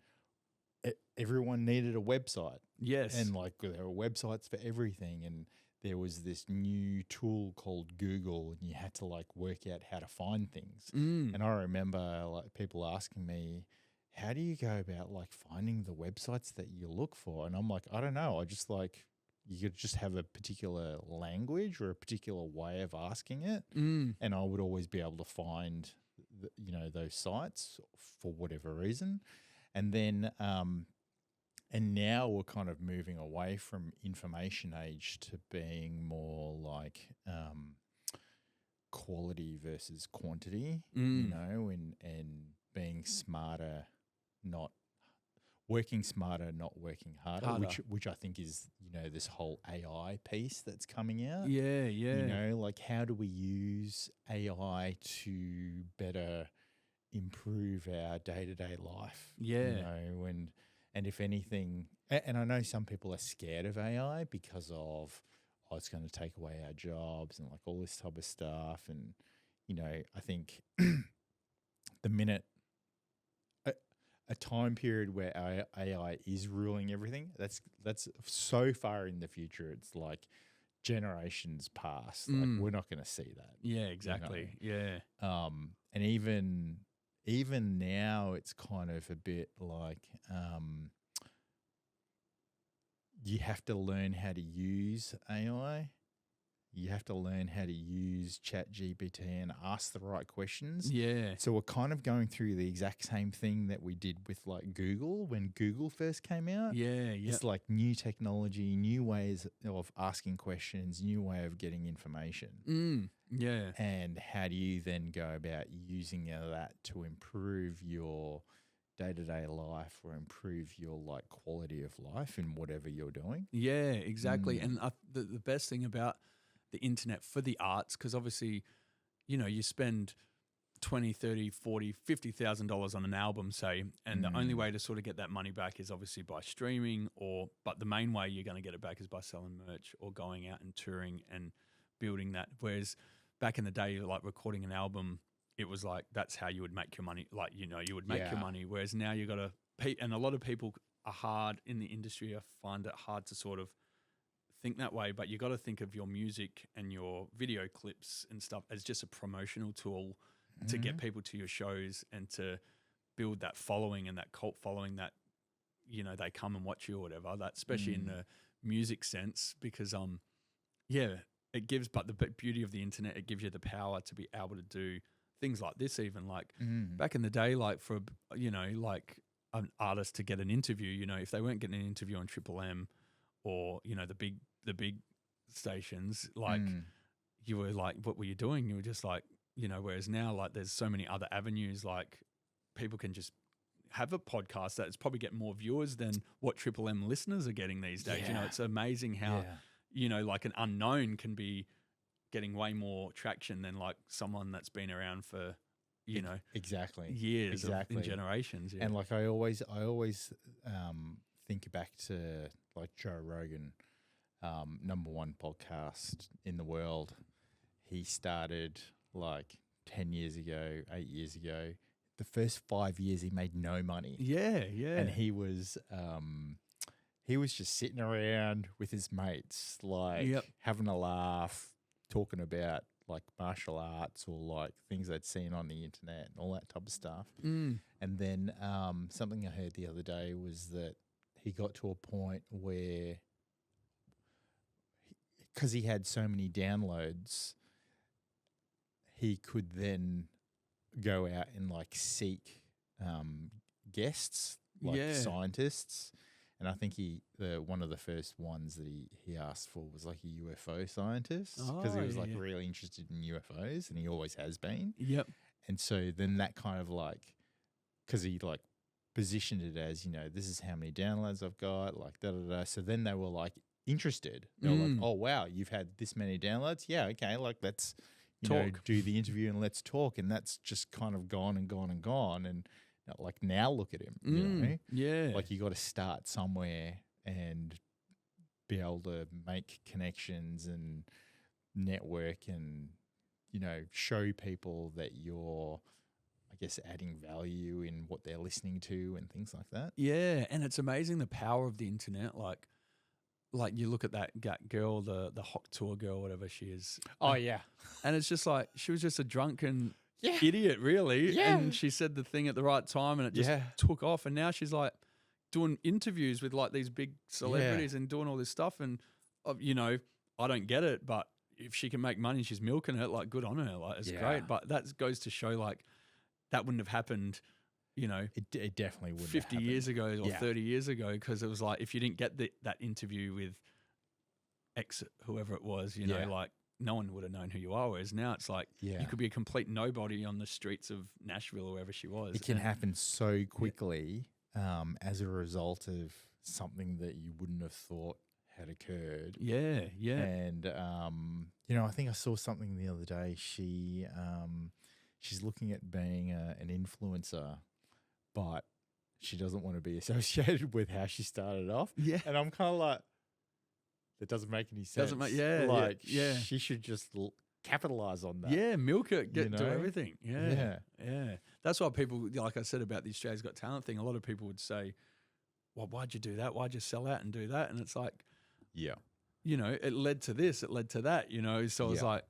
everyone needed a website. Yes. And like there were websites for everything. And there was this new tool called Google and you had to like work out how to find things. And I remember like people asking me, how do you go about like finding the websites that you look for? And I'm like, I don't know. I just like, you could just have a particular language or a particular way of asking it. And I would always be able to find, those sites for whatever reason. And then, and now we're kind of moving away from information age to being more like quality versus quantity, and being smarter, not working smarter, not working harder. Which I think is, this whole AI piece that's coming out. Yeah, yeah. Like how do we use AI to better improve our day-to-day life? Yeah. And if anything, and I know some people are scared of AI because of, it's going to take away our jobs and like all this type of stuff. And, I think the minute a time period where AI is ruling everything, that's so far in the future. It's like generations past. Like we're not going to see that. Yeah, exactly. Yeah. And even now, it's kind of a bit like you have to learn how to use AI. You have to learn how to use ChatGPT and ask the right questions. Yeah. So we're kind of going through the exact same thing that we did with like Google when Google first came out. Yeah, yeah. It's like new technology, new ways of asking questions, new way of getting information. Yeah. And how do you then go about using that to improve your day-to-day life or improve your like quality of life in whatever you're doing? Yeah, exactly. And the best thing about the internet for the arts, because obviously, you spend 20, 30, 40, $50,000 on an album, say, and the only way to sort of get that money back is obviously by streaming, but the main way you're going to get it back is by selling merch or going out and touring and building that. Whereas back in the day, like recording an album, it was like that's how you would make your money. Like, you know, you would make your money. Whereas now you got to pay, and a lot of people are hard in the industry. I find it hard to sort of think that way, but you got to think of your music and your video clips and stuff as just a promotional tool to get people to your shows and to build that following and that cult following that, you know, they come and watch you or whatever. That especially in the music sense, because it gives. But the beauty of the internet, it gives you the power to be able to do things like this. Even like back in the day, like for like an artist to get an interview, you know, if they weren't getting an interview on Triple M or you know the big stations, like you were like, what were you doing? You were just like, you know, whereas now, like, there's so many other avenues, like, people can just have a podcast that's probably getting more viewers than what Triple M listeners are getting these days. You know, it's amazing how, you know, like an unknown can be getting way more traction than like someone that's been around for, you know, years and generations. Yeah. And like, I always think back to like Joe Rogan, #1 podcast in the world. He started like 10 years ago, 8 years ago. The first 5 years he made no money. Yeah. And he was just sitting around with his mates, like having a laugh, talking about like martial arts or like things they'd seen on the internet and all that type of stuff. And then something I heard the other day was that he got to a point where, because he had so many downloads, he could then go out and like seek guests, like scientists. And I think one of the first ones that he asked for was like a UFO scientist, because he was like really interested in UFOs, and he always has been. Yep. And so then that kind of like, because he like positioned it as, you know, this is how many downloads I've got, like da da da. So then they were like interested. They were like, oh wow, you've had this many downloads. Yeah, okay, like let's do the interview and let's talk. And that's just kind of gone and gone and gone. And like now look at him, you know? Yeah. Like you got to start somewhere and be able to make connections and network and, you know, show people that you're, I guess, adding value in what they're listening to and things like that. Yeah. And it's amazing the power of the internet. Like you look at that girl, the Hot Tour girl, whatever she is. Oh, yeah. And it's just like, she was just a drunken idiot, really. Yeah. And she said the thing at the right time and it just took off. And now she's like doing interviews with like these big celebrities and doing all this stuff. And, you know, I don't get it, but if she can make money, she's milking it, like good on her. Like it's great. But that goes to show like that wouldn't have happened, you know, it definitely wouldn't 50 have years ago or 30 years ago, because it was like if you didn't get that interview with X, whoever it was, you know, like no one would have known who you are. Whereas now it's like you could be a complete nobody on the streets of Nashville or wherever she was. It can happen so quickly as a result of something that you wouldn't have thought had occurred. Yeah. And, you know, I think I saw something the other day. She's looking at being an influencer, but she doesn't want to be associated with how she started off. Yeah. And I'm kind of like, that doesn't make any sense. She should just capitalize on that. Yeah, milk it, do everything. Yeah. That's why people, like I said about the Australia's Got Talent thing, a lot of people would say, well, why'd you do that? Why'd you sell out and do that? And it's like, you know, it led to this, it led to that, you know. So it's like,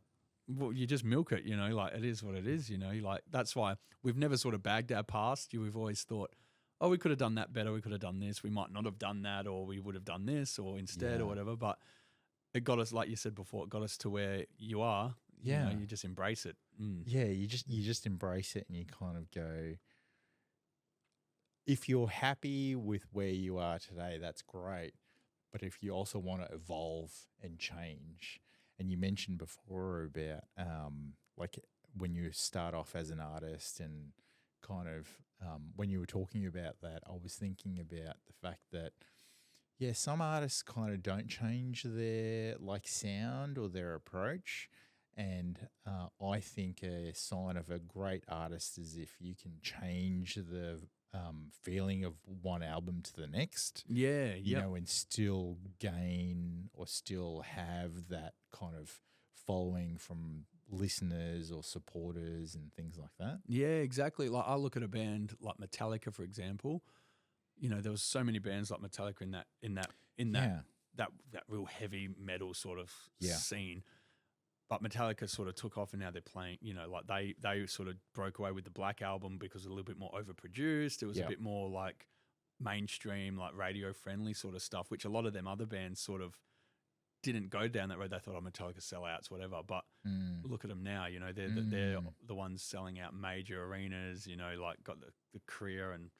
well, you just milk it, you know, like it is what it is, you know. Like that's why we've never sort of bagged our past. We've always thought, oh, we could have done that better. We could have done this. We might not have done that, or we would have done this or instead or whatever. But it got us, like you said before, it got us to where you are. Yeah. You know, you just embrace it. Yeah, you just embrace it and you kind of go, if you're happy with where you are today, that's great. But if you also want to evolve and change, and you mentioned before about like when you start off as an artist and kind of when you were talking about that, I was thinking about the fact that, some artists kind of don't change their like sound or their approach. And I think a sign of a great artist is if you can change the feeling of one album to the next. Yeah, you know, and still gain or still have that kind of following from listeners or supporters and things like that. Yeah, exactly. Like I look at a band like Metallica, for example. You know, there was so many bands like Metallica in that real heavy metal sort of scene. But Metallica sort of took off, and now they're playing. You know, like they sort of broke away with the Black Album because it was a little bit more overproduced. It was a bit more like mainstream, like radio friendly sort of stuff, which a lot of them other bands sort of didn't go down that road. They thought, Metallica sellouts, whatever. But look at them now. You know, they're the ones selling out major arenas. You know, like got the career and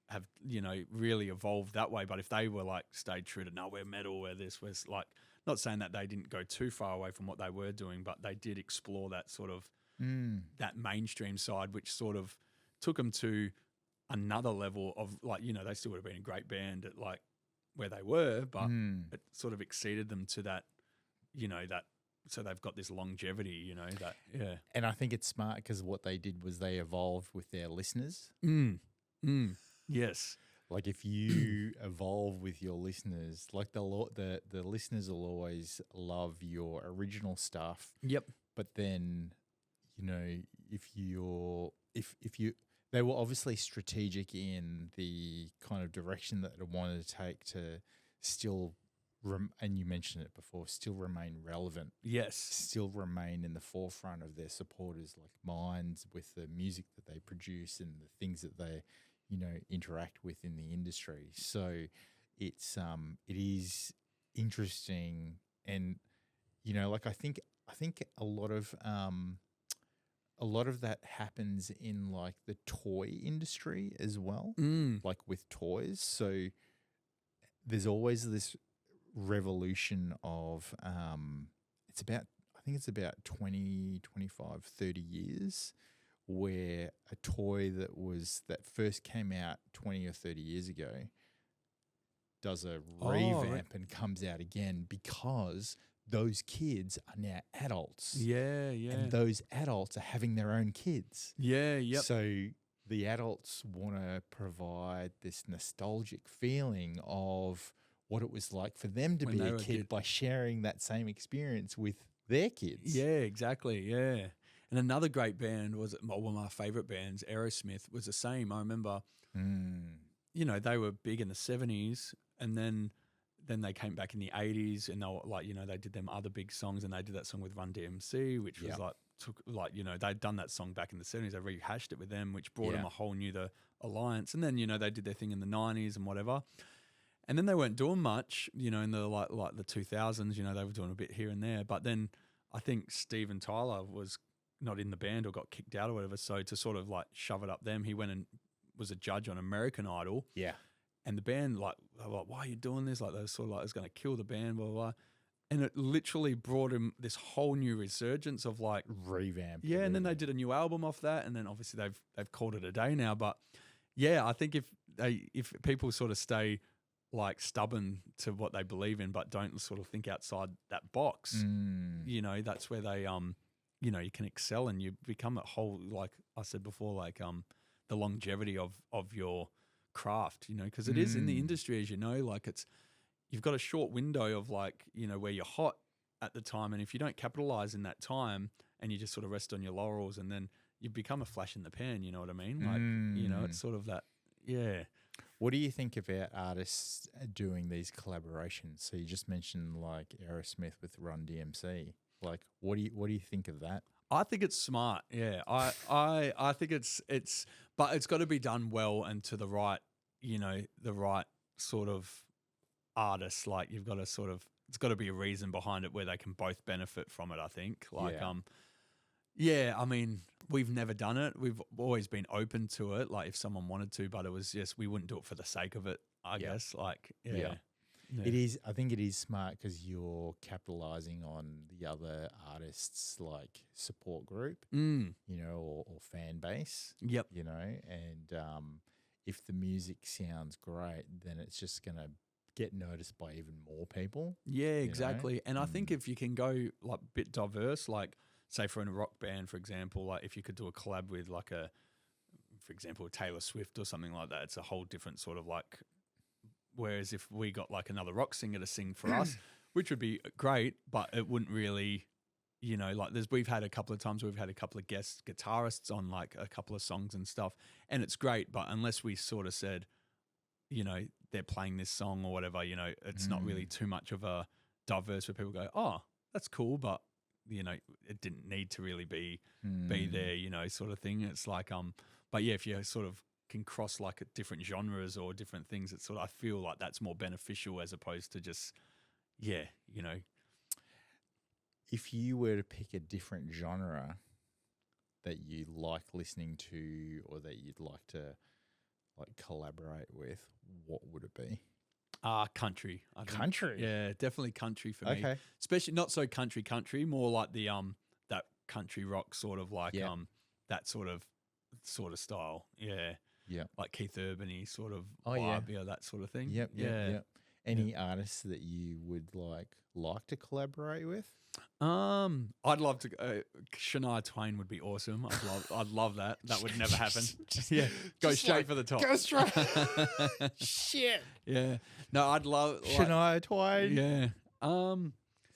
have, you know, really evolved that way. But if they were like stayed true to, no, we're metal, we're this, we're like, not saying that they didn't go too far away from what they were doing, but they did explore that sort of that mainstream side, which sort of took them to another level of like, you know, they still would have been a great band at like where they were, but it sort of exceeded them to that, you know, that, so they've got this longevity, you know, that, yeah. And I think it's smart because what they did was they evolved with their listeners. Yes. Like if you evolve with your listeners, like the listeners will always love your original stuff. Yep. But then, you know, they were obviously strategic in the kind of direction that they wanted to take to still, and you mentioned it before, still remain relevant. Yes. Still remain in the forefront of their supporters' like minds with the music that they produce and the things that they, you know, interact with in the industry. So it is interesting, and you know, like I think a lot of that happens in like the toy industry as well, like with toys. So there's always this revolution of I think it's about 20, 25, 30 years where a toy that first came out 20 or 30 years ago does a revamp and comes out again because those kids are now adults. Yeah, yeah. And those adults are having their own kids. Yeah, yep. So the adults want to provide this nostalgic feeling of what it was like for them to be a kid by sharing that same experience with their kids. Yeah, exactly, yeah. And another great band was, well, one of my favourite bands, Aerosmith, was the same. I remember, you know, they were big in the 70s, and then they came back in the 80s, and they were like, you know, they did them other big songs, and they did that song with Run DMC, which was like, you know, they'd done that song back in the 70s. They rehashed it with them, which brought them a whole new alliance. And then, you know, they did their thing in the 90s and whatever. And then they weren't doing much, you know, in the like the 2000s, you know, they were doing a bit here and there. But then I think Steven Tyler was not in the band or got kicked out or whatever. So to sort of like shove it up them, he went and was a judge on American Idol. Yeah. And the band, like, they were like, why are you doing this? Like, they were sort of like, it's going to kill the band, blah, blah, blah. And it literally brought him this whole new resurgence of like revamp. Yeah. And then they did a new album off that. And then obviously they've called it a day now. But yeah, I think if people sort of stay like stubborn to what they believe in, but don't sort of think outside that box, you know, that's where they, you know, you can excel and you become a whole, like I said before, like the longevity of your craft, you know, because it is in the industry, as you know, like you've got a short window of like, you know, where you're hot at the time. And if you don't capitalize in that time and you just sort of rest on your laurels, and then you become a flash in the pan, you know what I mean? Like, you know, it's sort of that, yeah. What do you think about artists doing these collaborations? So you just mentioned like Aerosmith with Run DMC. Like, what do you think of that? I think it's smart. Yeah, I think it's, but it's got to be done well and to the right, you know, the right sort of artists. Like you've got to sort of, it's got to be a reason behind it where they can both benefit from it. I think. Like, yeah, I mean, we've never done it. We've always been open to it, like if someone wanted to, but it was just, we wouldn't do it for the sake of it, I guess. Like, yeah. It is, I think it is smart because you're capitalizing on the other artists' like support group, you know, or fan base. Yep. You know, and if the music sounds great, then it's just going to get noticed by even more people. Yeah, exactly. And I think if you can go like a bit diverse, like say for a rock band, for example, like if you could do a collab with like for example, Taylor Swift or something like that, it's a whole different sort of like. Whereas if we got like another rock singer to sing for us, which would be great, but it wouldn't really, like we've had a couple of times we've had a couple of guest guitarists on like a couple of songs and stuff, and it's great, but unless we sort of said, they're playing this song or whatever, it's not really too much of a diverse where people go, oh, that's cool, but it didn't need to really be there, sort of thing. It's like, but yeah, if you sort of can cross like different genres or different things, it's sort of, I feel like that's more beneficial as opposed to just, If you were to pick a different genre that you like listening to or that you'd like to like collaborate with, what would it be? Country. I think. Country? Yeah, definitely country for me. Okay. Especially not so country, more like the that country rock sort of like that sort of style. Yeah. Yeah. Like Keith Urban-y sort of vibe, yeah, that sort of thing. Yep. Any artists that you would like to collaborate with? I'd love to. Shania Twain would be awesome. I'd love that. That would never happen. Go straight for the top. Go straight. Shit. Yeah. No, I'd love Shania Twain. Yeah.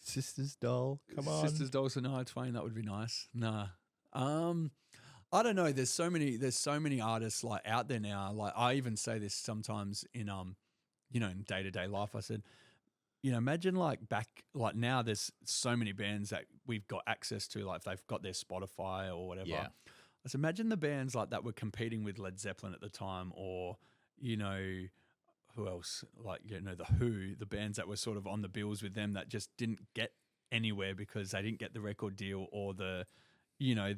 Sisters Doll. Come on. Sisters Doll, Shania Twain. That would be nice. Nah. I don't know. There's so many artists like out there now. Like I even say this sometimes in in day-to-day life. I said, imagine like back, like now there's so many bands that we've got access to, like if they've got their Spotify or whatever. Yeah. I said, imagine the bands like that were competing with Led Zeppelin at the time, or, who else? Like, the Who, the bands that were sort of on the bills with them that just didn't get anywhere because they didn't get the record deal or the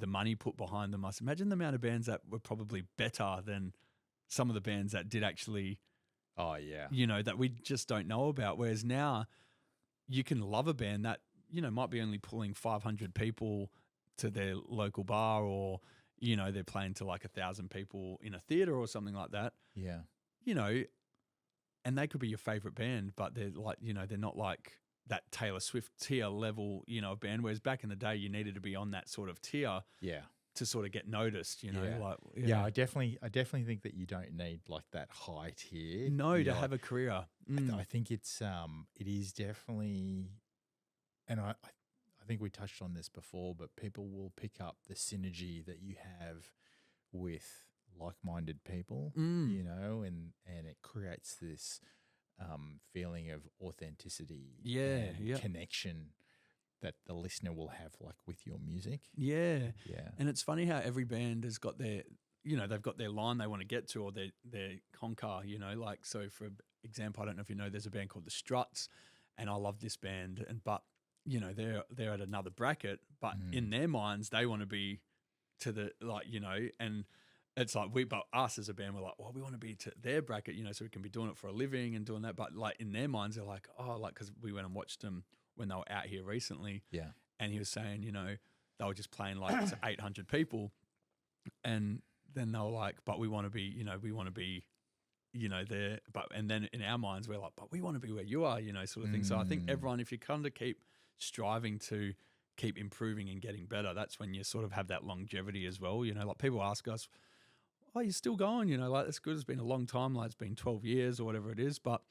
money put behind them. I said, imagine the amount of bands that were probably better than some of the bands that did actually, that we just don't know about. Whereas now you can love a band that, might be only pulling 500 people to their local bar, or, they're playing to like 1,000 people in a theater or something like that. Yeah. And they could be your favorite band, but they're like, they're not like that Taylor Swift tier level, band. Whereas back in the day, you needed to be on that sort of tier, to sort of get noticed. I definitely think that you don't need like that high tier. No, to have a career. I think it is definitely, and I think we touched on this before, but people will pick up the synergy that you have with like-minded people, and it creates this feeling of authenticity, and connection that the listener will have like with your music. Yeah. And it's funny how every band has got their, they've got their line they want to get to, or their conquer, like, so for example, I don't know if you know, there's a band called the Struts, and I love this band, but they're at another bracket, but in their minds they want to be to the, like, and it's like but us as a band, we're like, well, we want to be to their bracket, so we can be doing it for a living and doing that. But like in their minds, they're like, oh, like, because we went and watched them when they were out here recently. Yeah. And he was saying, they were just playing like to 800 people. And then they were like, but we want to be, there. But, and then in our minds, we're like, but we want to be where you are, sort of thing. So I think everyone, if you kind of keep striving to keep improving and getting better, that's when you sort of have that longevity as well. Like people ask us, oh, you're still going, like that's good. It's been a long time. Like it's been 12 years or whatever it is. But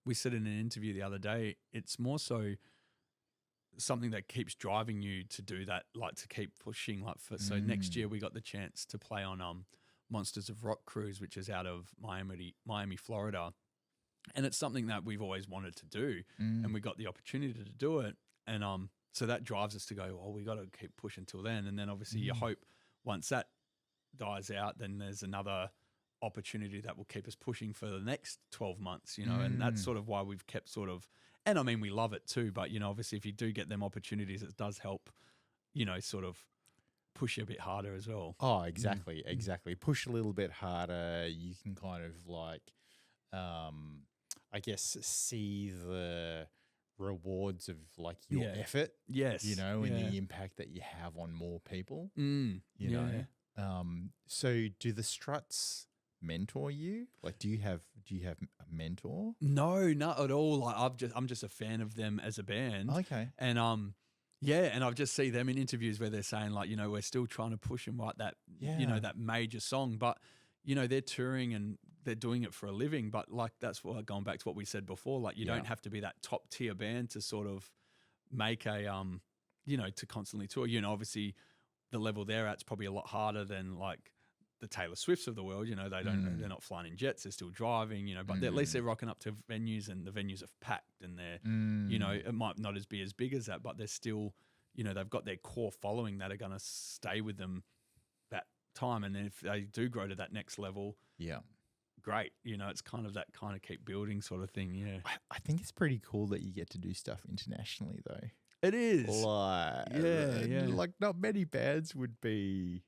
we said in an interview the other day, it's more so something that keeps driving you to do that, like to keep pushing. Like so next year we got the chance to play on Monsters of Rock cruise, which is out of Miami, Florida. And it's something that we've always wanted to do. And we got the opportunity to do it. And so that drives us to go, well, we got to keep pushing till then. And then obviously you hope once that dies out, then there's another opportunity that will keep us pushing for the next 12 months, and that's sort of why we've kept sort of, and I mean, we love it too, but, obviously if you do get them opportunities, it does help, sort of push you a bit harder as well. Oh, exactly. Push a little bit harder. You can kind of like, I guess, see the rewards of like your effort, yes, and the impact that you have on more people, you know. So do the Struts mentor you? Like, do you have a mentor? No, not at all. Like I'm just a fan of them as a band. Okay. And Yeah, and I've just seen them in interviews where they're saying like, we're still trying to push and write that, that major song, but they're touring and they're doing it for a living. But like that's what going back to what we said before, like you don't have to be that top tier band to sort of make a to constantly tour. Obviously the level they're at's probably a lot harder than like the Taylor Swifts of the world. They're not flying in jets, they're still driving, but at least they're rocking up to venues and the venues are packed and they're, it might not be as big as that, but they're still, they've got their core following that are going to stay with them that time. And then if they do grow to that next level, great. It's kind of that kind of keep building sort of thing. Yeah. I think it's pretty cool that you get to do stuff internationally though. It is. Like not many bands would be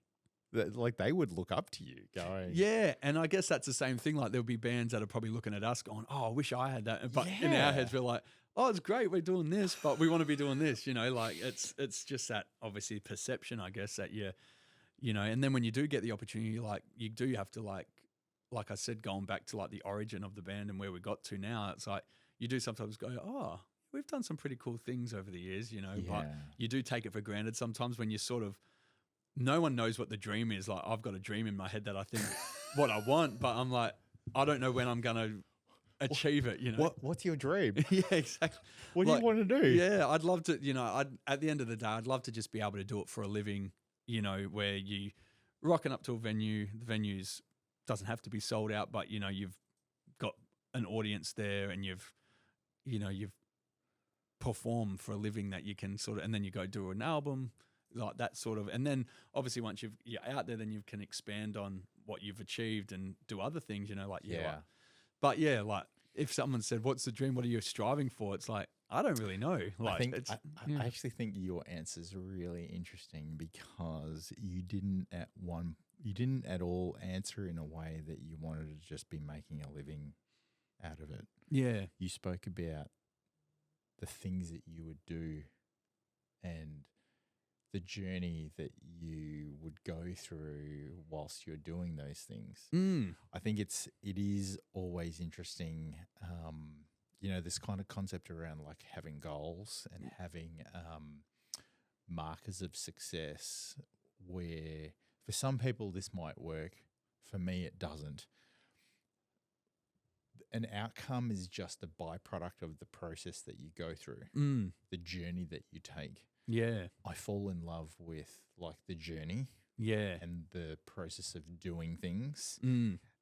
like they would look up to you going. Yeah, and I guess that's the same thing. Like there'll be bands that are probably looking at us going, oh, I wish I had that. But in our heads, we're like, oh, it's great, we're doing this, but we want to be doing this, like it's just that obviously perception, I guess, that and then when you do get the opportunity, like you do have to like I said, going back to like the origin of the band and where we got to now, it's like you do sometimes go, oh, we've done some pretty cool things over the years, but you do take it for granted sometimes when you sort of, no one knows what the dream is. Like I've got a dream in my head that I think what I want, but I'm like, I don't know when I'm going to achieve it, What's your dream? Yeah, exactly. What do you want to do? Yeah, I'd love to, at the end of the day, I'd love to just be able to do it for a living, where you rocking up to a venue, the venues doesn't have to be sold out, but you've got an audience there and you've performed for a living that you can sort of, and then you go do an album, like that sort of, and then obviously once you're out there, then you can expand on what you've achieved and do other things, but like if someone said, what's the dream? What are you striving for? It's like, I don't really know. Like, I actually think your answer is really interesting because you didn't at all answer in a way that you wanted to just be making a living out of it. Yeah. You spoke about the things that you would do and the journey that you would go through whilst you're doing those things. I think it is always interesting, this kind of concept around like having goals and having markers of success where for some people this might work, for me it doesn't. An outcome is just a byproduct of the process that you go through, the journey that you take. Yeah. I fall in love with like the journey and the process of doing things.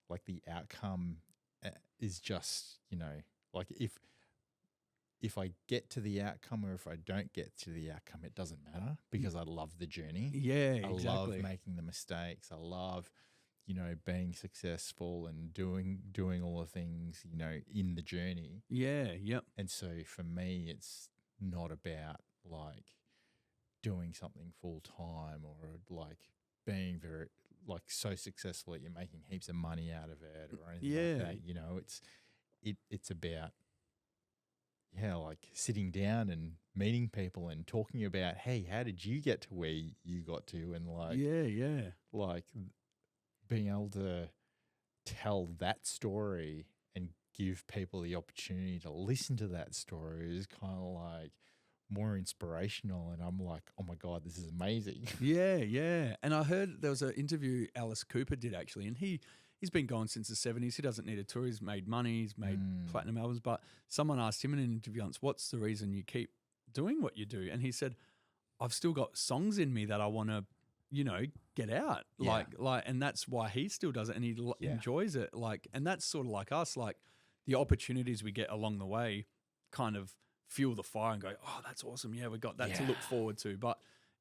Like the outcome is just, like if I get to the outcome or if I don't get to the outcome, it doesn't matter because I love the journey. Yeah, exactly. I love making the mistakes. I love, being successful and doing all the things, in the journey. Yeah, yep. And so for me, it's not about like doing something full time or like being very like so successful that you're making heaps of money out of it or anything like that. It's about like sitting down and meeting people and talking about, hey, how did you get to where you got to? And like like being able to tell that story and give people the opportunity to listen to that story is kind of like more inspirational, and I'm like, oh my God, this is amazing. Yeah. And I heard there was an interview Alice Cooper did actually, and he's been going since the 70s. He doesn't need a tour. He's made money. He's made platinum albums. But someone asked him in an interview once, what's the reason you keep doing what you do? And he said, I've still got songs in me that I want to, get out. Like, and that's why he still does it, and he enjoys it. Like, and that's sort of like us. Like, the opportunities we get along the way kind of fuel the fire and go, oh, that's awesome. Yeah, we got that to look forward to. But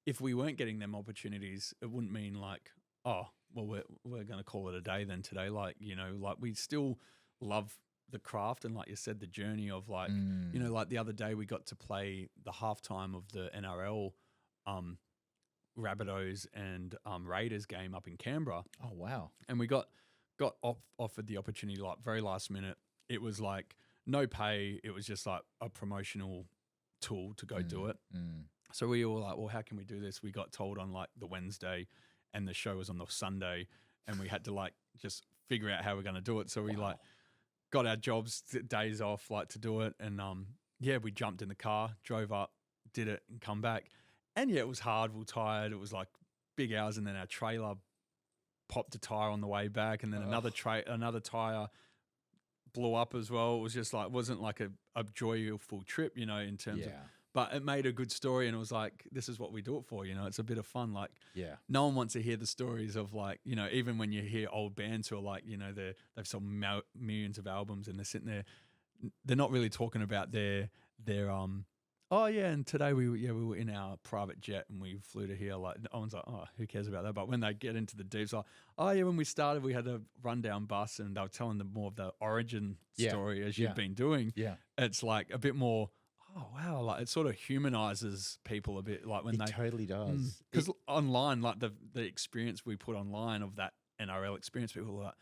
if we weren't getting them opportunities, it wouldn't mean like, oh, well, we're going to call it a day then today. Like, like we still love the craft and like you said, the journey of like, like the other day we got to play the halftime of the NRL Rabbitohs and Raiders game up in Canberra. Oh, wow. And we got offered the opportunity like very last minute. It was like no pay. It was just like a promotional tool to go do it. So we were like, well, how can we do this? We got told on like the Wednesday and the show was on the Sunday, and we had to like just figure out how we're going to do it. So we like got our jobs, days off like to do it. And we jumped in the car, drove up, did it and come back. And yeah, it was hard. We were tired. It was like big hours, and then our trailer popped a tire on the way back, and then another tire blew up as well. It was just like, wasn't like a joyful trip, you know, in terms of, but it made a good story, and it was like, this is what we do it for, you know. It's a bit of fun. Like, no one wants to hear the stories of like, you know, even when you hear old bands who are like, you know, they've sold millions of albums and they're sitting there, they're not really talking about their oh yeah, and today we were in our private jet and we flew to here. Like, no one's like, oh, who cares about that? But when they get into the deeps, like, oh yeah, when we started, we had a rundown bus, and they were telling them more of the origin story as you've been doing. Yeah, it's like a bit more. Oh wow, like it sort of humanizes people a bit. Like when it totally does. Because online, like the experience we put online of that NRL experience, people are like,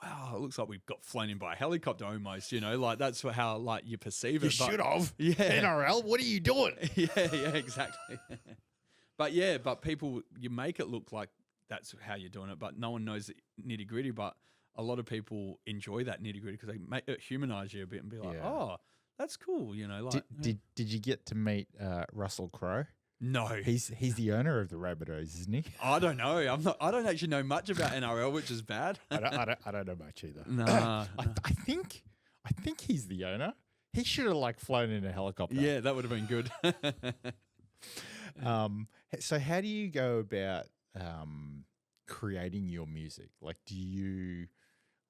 wow, it looks like we've got flown in by a helicopter almost, you know, like that's how like you perceive it. You should have. Yeah. NRL, what are you doing? yeah, exactly. but people, you make it look like that's how you're doing it, but no one knows the nitty gritty. But a lot of people enjoy that nitty gritty because they make it humanize you a bit and be like, oh, that's cool, you know. Like, did you get to meet Russell Crowe? No, he's the owner of the Rabbitohs, isn't he? I don't know. I don't actually know much about NRL, which is bad. I don't know much either. Nah, I think he's the owner. He should have like flown in a helicopter. Yeah, that would have been good. So how do you go about creating your music? Like, do you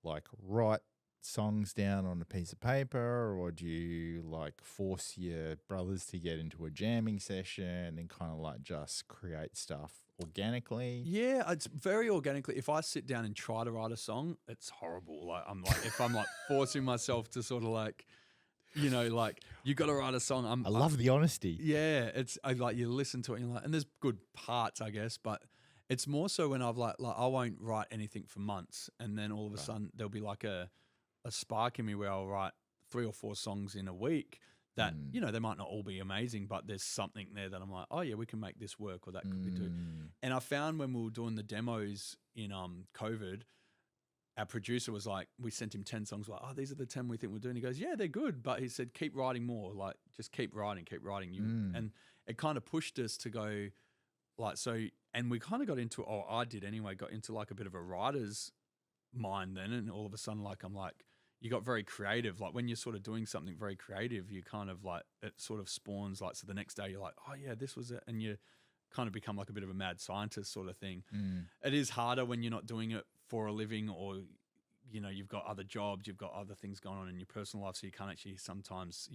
like write songs down on a piece of paper, or do you like force your brothers to get into a jamming session and kind of like just create stuff organically? Yeah, it's very organically. If I sit down and try to write a song, it's horrible. Like if I'm like forcing myself to sort of like, you know, like you got to write a song. I love the honesty. Yeah, like you listen to it and you're like, and there's good parts, I guess, but it's more so when I've like I won't write anything for months, and then all of a sudden there'll be like a spark in me where I'll write 3 or 4 songs in a week that, you know, they might not all be amazing, but there's something there that I'm like, oh yeah, we can make this work, or that could be good. And I found when we were doing the demos in COVID, our producer was like, we sent him 10 songs, like, oh, these are the 10 we think we're doing. He goes, yeah, they're good. But he said, keep writing more, like just keep writing. And it kind of pushed us to go like, so, and we kind of got into, I did anyway, got into like a bit of a writer's mind then. And all of a sudden, like, I'm like, you got very creative. Like when you're sort of doing something very creative, you kind of like, it sort of spawns like, so the next day you're like, oh yeah, this was it. And you kind of become like a bit of a mad scientist sort of thing. It is harder when you're not doing it for a living, or, you know, you've got other jobs, you've got other things going on in your personal life. So you can't actually sometimes,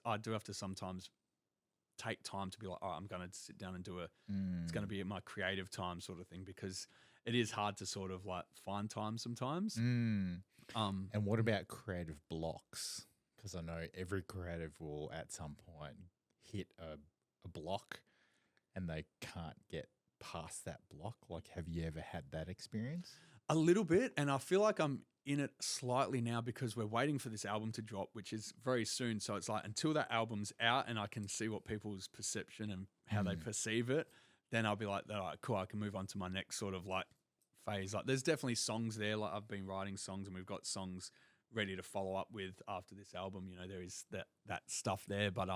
I do have to sometimes take time to be like, oh, I'm going to sit down and do it's going to be my creative time sort of thing, because it is hard to sort of like find time sometimes. And what about creative blocks? Because I know every creative will at some point hit a block and they can't get past that block. Like, have you ever had that experience? A little bit, and I feel like I'm in it slightly now because we're waiting for this album to drop, which is very soon. So it's like until that album's out and I can see what people's perception and how they perceive it, then I'll be like, all right, cool, I can move on to my next sort of like phase. Like there's definitely songs there. Like I've been writing songs and we've got songs ready to follow up with after this album. You know, there is that stuff there. But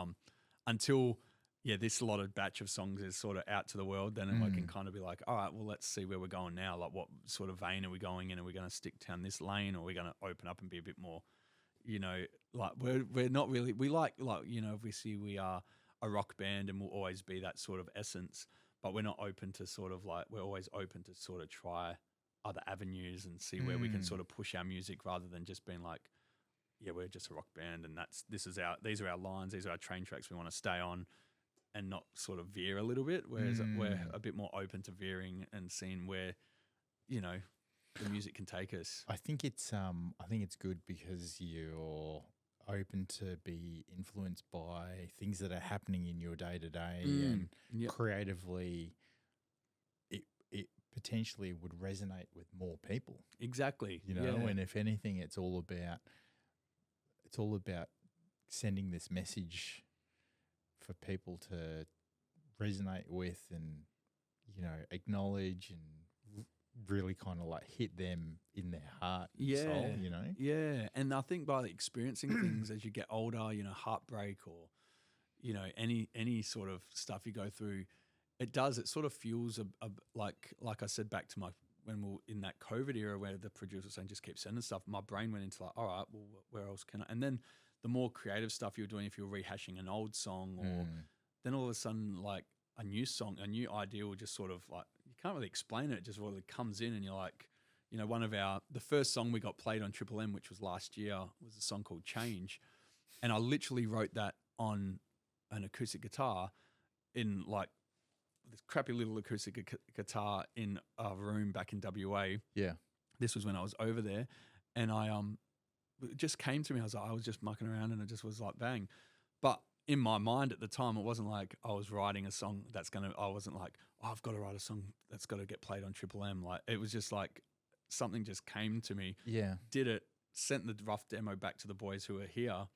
until this allotted batch of songs is sort of out to the world, then I can kind of be like, all right, well, let's see where we're going now. Like what sort of vein are we going in? Are we going to stick down this lane, or are we going to open up and be a bit more, you know, like we're not really, we like, you know, obviously we are a rock band and we'll always be that sort of essence, but we're not open to sort of like, we're always open to sort of try other avenues and see where we can sort of push our music rather than just being like, yeah, we're just a rock band and these are our lines, these are our train tracks we want to stay on, and not sort of veer a little bit, whereas we're a bit more open to veering and seeing where, you know, the music can take us. I think it's good because you're open to be influenced by things that are happening in your day to day, and creatively, it potentially would resonate with more people. Exactly, you know, and if anything, it's all about sending this message for people to resonate with and, you know, acknowledge and really kind of like hit them in their heart and soul, you know? Yeah. And I think by experiencing things as you get older, you know, heartbreak or, you know, any sort of stuff you go through, it sort of fuels like I said, back to when we were in that COVID era where the producer was saying just keep sending stuff, my brain went into like, all right, well, where else can I? And then the more creative stuff you're doing, if you're rehashing an old song, or then all of a sudden like a new song, a new idea will just sort of like, you can't really explain it, just really comes in, and you're like, you know, the first song we got played on Triple M, which was last year, was a song called Change. And I literally wrote that on an acoustic guitar in like this crappy little acoustic guitar in a room back in WA. Yeah. This was when I was over there. And it just came to me. I was just mucking around, and it just was like bang. But in my mind at the time, it wasn't like I was writing a song I wasn't like, oh, I've got to write a song that's got to get played on Triple M. Like, it was just like something just came to me. Yeah. Did it, sent the rough demo back to the boys who were here,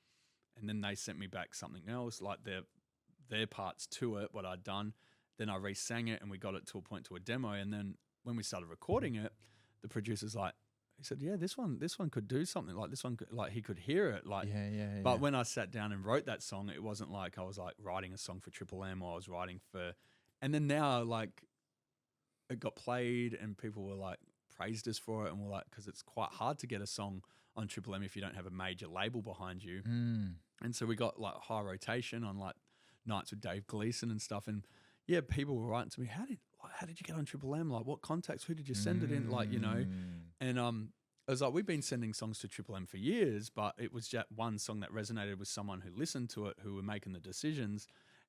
and then they sent me back something else, like their parts to it, what I'd done. Then I re-sang it, and we got it to a point to a demo. And then when we started recording it, the producer's like, he said, yeah, this one could do something, like this one could, like he could hear it. Like, but when I sat down and wrote that song, it wasn't like I was like writing a song for Triple M, or I was writing for, and then now like it got played and people were like praised us for it, and we're like, because it's quite hard to get a song on Triple M if you don't have a major label behind you. And so we got like high rotation on like nights with Dave Gleason and stuff. And yeah, people were writing to me, how did you get on Triple M? Like, what contacts? Who did you send it in? Like, you know, and it was like, we've been sending songs to Triple M for years, but it was just one song that resonated with someone who listened to it, who were making the decisions.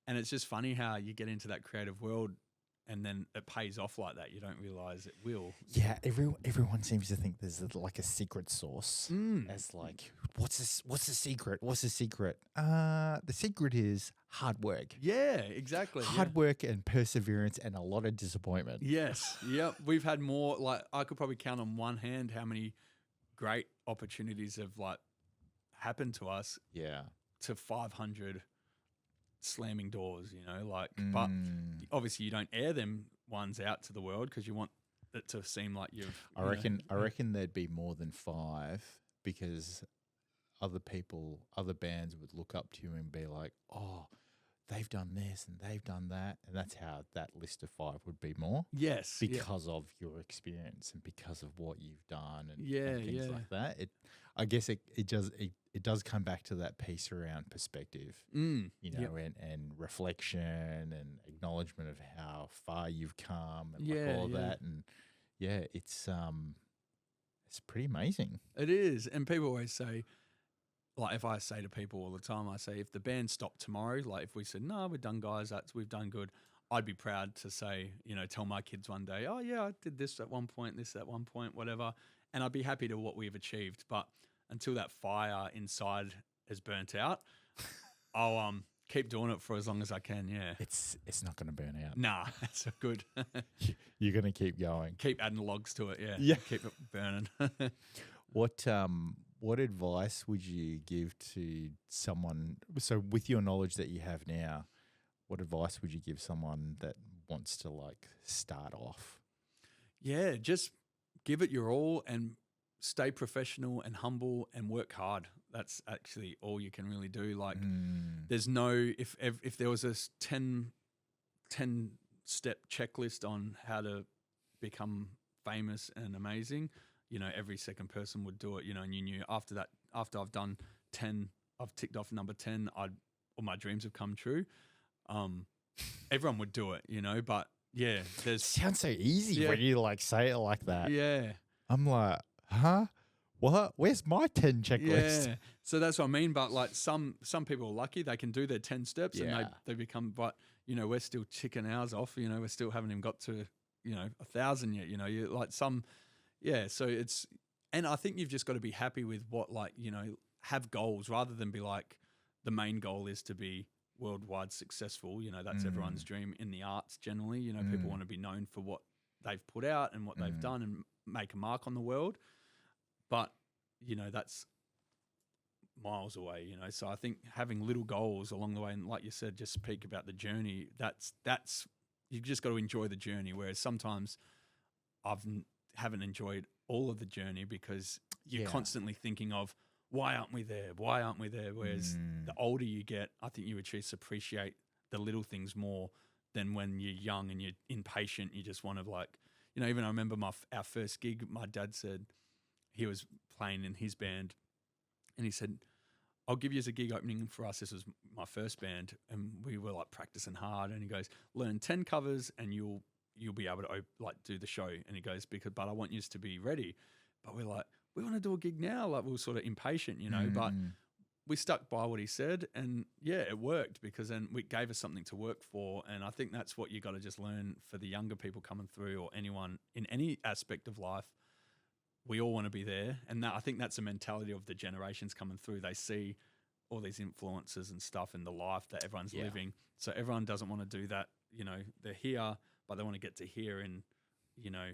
And it's just funny how you get into that creative world and then it pays off like that. You don't realize it will. Yeah, everyone seems to think there's like a secret sauce. As like, what's the secret? What's the secret? The secret is hard work. Yeah, exactly. Hard work and perseverance and a lot of disappointment. Yes. Yep. We've had more, like I could probably count on one hand how many great opportunities have like happened to us. Yeah. To 500 slamming doors, you know, like, but obviously you don't air them ones out to the world because you want it to seem like you've. I reckon there'd be more than 5 because other bands would look up to you and be like, oh, they've done this and they've done that, and that's how that list of 5 would be more. Yes, because of your experience and because of what you've done and things like that. I guess it does come back to that piece around perspective, you know, and reflection and acknowledgement of how far you've come and like all of that. And it's pretty amazing. It is. And people always say, like, if I say to people all the time, I say, if the band stopped tomorrow, like if we said, no, we're done, guys, we've done good, I'd be proud to say, you know, tell my kids one day, oh yeah, I did this at one point, this at one point, whatever. And I'd be happy to what we've achieved. But until that fire inside is burnt out, I'll keep doing it for as long as I can. Yeah. It's not going to burn out. Nah, that's good. You're going to keep going. Keep adding logs to it. Yeah. Yeah. Keep it burning. What advice would you give to someone? So with your knowledge that you have now, what advice would you give someone that wants to like start off? Yeah, just give it your all and stay professional and humble and work hard. That's actually all you can really do. Like there's no, if there was a 10 step checklist on how to become famous and amazing, you know, every second person would do it, you know, and you knew after I've done 10, I've ticked off number 10, all my dreams have come true. Everyone would do it, you know, but yeah, sounds so easy when you like say it like that. Yeah. I'm like, huh? What? Where's my 10 checklist? Yeah. So that's what I mean. But like some people are lucky, they can do their 10 steps and they become, but you know, we're still ticking ours off, you know, we still haven't even got to, you know, 1,000 yet, you know, you like some. Yeah, so and I think you've just got to be happy with what, like, you know, have goals rather than be like, the main goal is to be worldwide successful. You know, that's everyone's dream in the arts generally. You know, people want to be known for what they've put out and what they've done and make a mark on the world. But, you know, that's miles away, you know. So I think having little goals along the way, and like you said, just speak about the journey, that's you've just got to enjoy the journey. Whereas sometimes haven't enjoyed all of the journey because you're constantly thinking of why aren't we there? Why aren't we there? Whereas the older you get, I think you just appreciate the little things more than when you're young and you're impatient. You just want to like, you know, even I remember our first gig, my dad said he was playing in his band and he said, I'll give you as a gig opening for us. This was my first band and we were like practicing hard. And he goes, learn 10 covers and you'll be able to like do the show. And he goes, but I want you to be ready. But we're like, we want to do a gig now. Like we were sort of impatient, you know, but we stuck by what he said and yeah, it worked because then it gave us something to work for. And I think that's what you got to just learn for the younger people coming through or anyone in any aspect of life. We all want to be there. And I think that's a mentality of the generations coming through. They see all these influences and stuff in the life that everyone's living. So everyone doesn't want to do that. You know, they're here, but they want to get to here in, you know,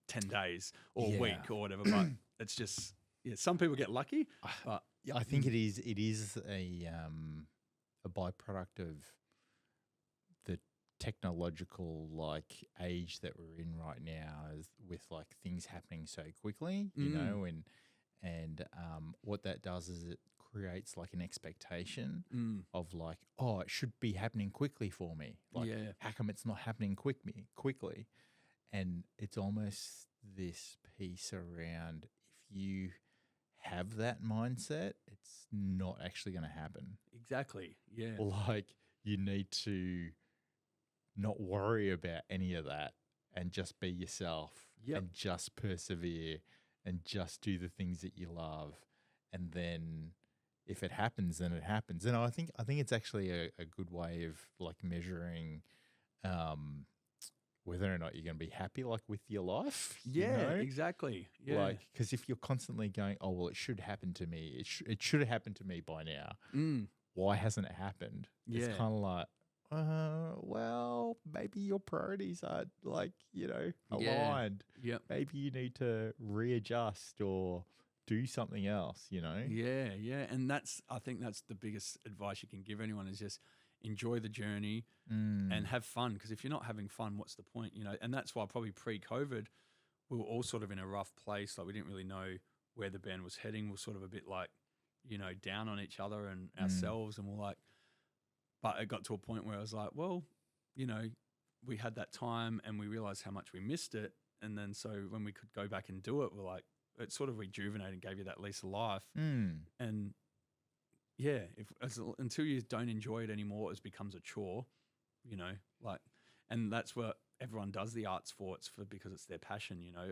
10 days or a week or whatever. But it's just, some people get lucky. But I think it is a byproduct of the technological like age that we're in right now, with like things happening so quickly, you know, and what that does is it creates like an expectation of like, oh, it should be happening quickly for me. Like, how come it's not happening quickly? And it's almost this piece around if you have that mindset, it's not actually going to happen. Exactly. Yeah. Like you need to not worry about any of that and just be yourself and just persevere and just do the things that you love. And then if it happens, then it happens. And I think it's actually a good way of like measuring whether or not you're going to be happy like with your life. Yeah, you know? exactly. Yeah. Like, because if you're constantly going, oh, well, it should happen to me. It should have happened to me by now. Why hasn't it happened? Yeah. It's kind of like, well, maybe your priorities are like, you know, aligned. Yeah. Maybe you need to readjust or do something else, you know? Yeah, yeah. And I think that's the biggest advice you can give anyone is just enjoy the journey and have fun. Because if you're not having fun, what's the point, you know? And that's why probably pre-COVID, we were all sort of in a rough place. Like we didn't really know where the band was heading. We were sort of a bit like, you know, down on each other and ourselves. And we're like, but it got to a point where I was like, well, you know, we had that time and we realized how much we missed it. And then so when we could go back and do it, we're like, it sort of rejuvenated and gave you that lease of life. And yeah, until you don't enjoy it anymore, it becomes a chore, you know, like, and that's what everyone does the arts for. It's because it's their passion, you know.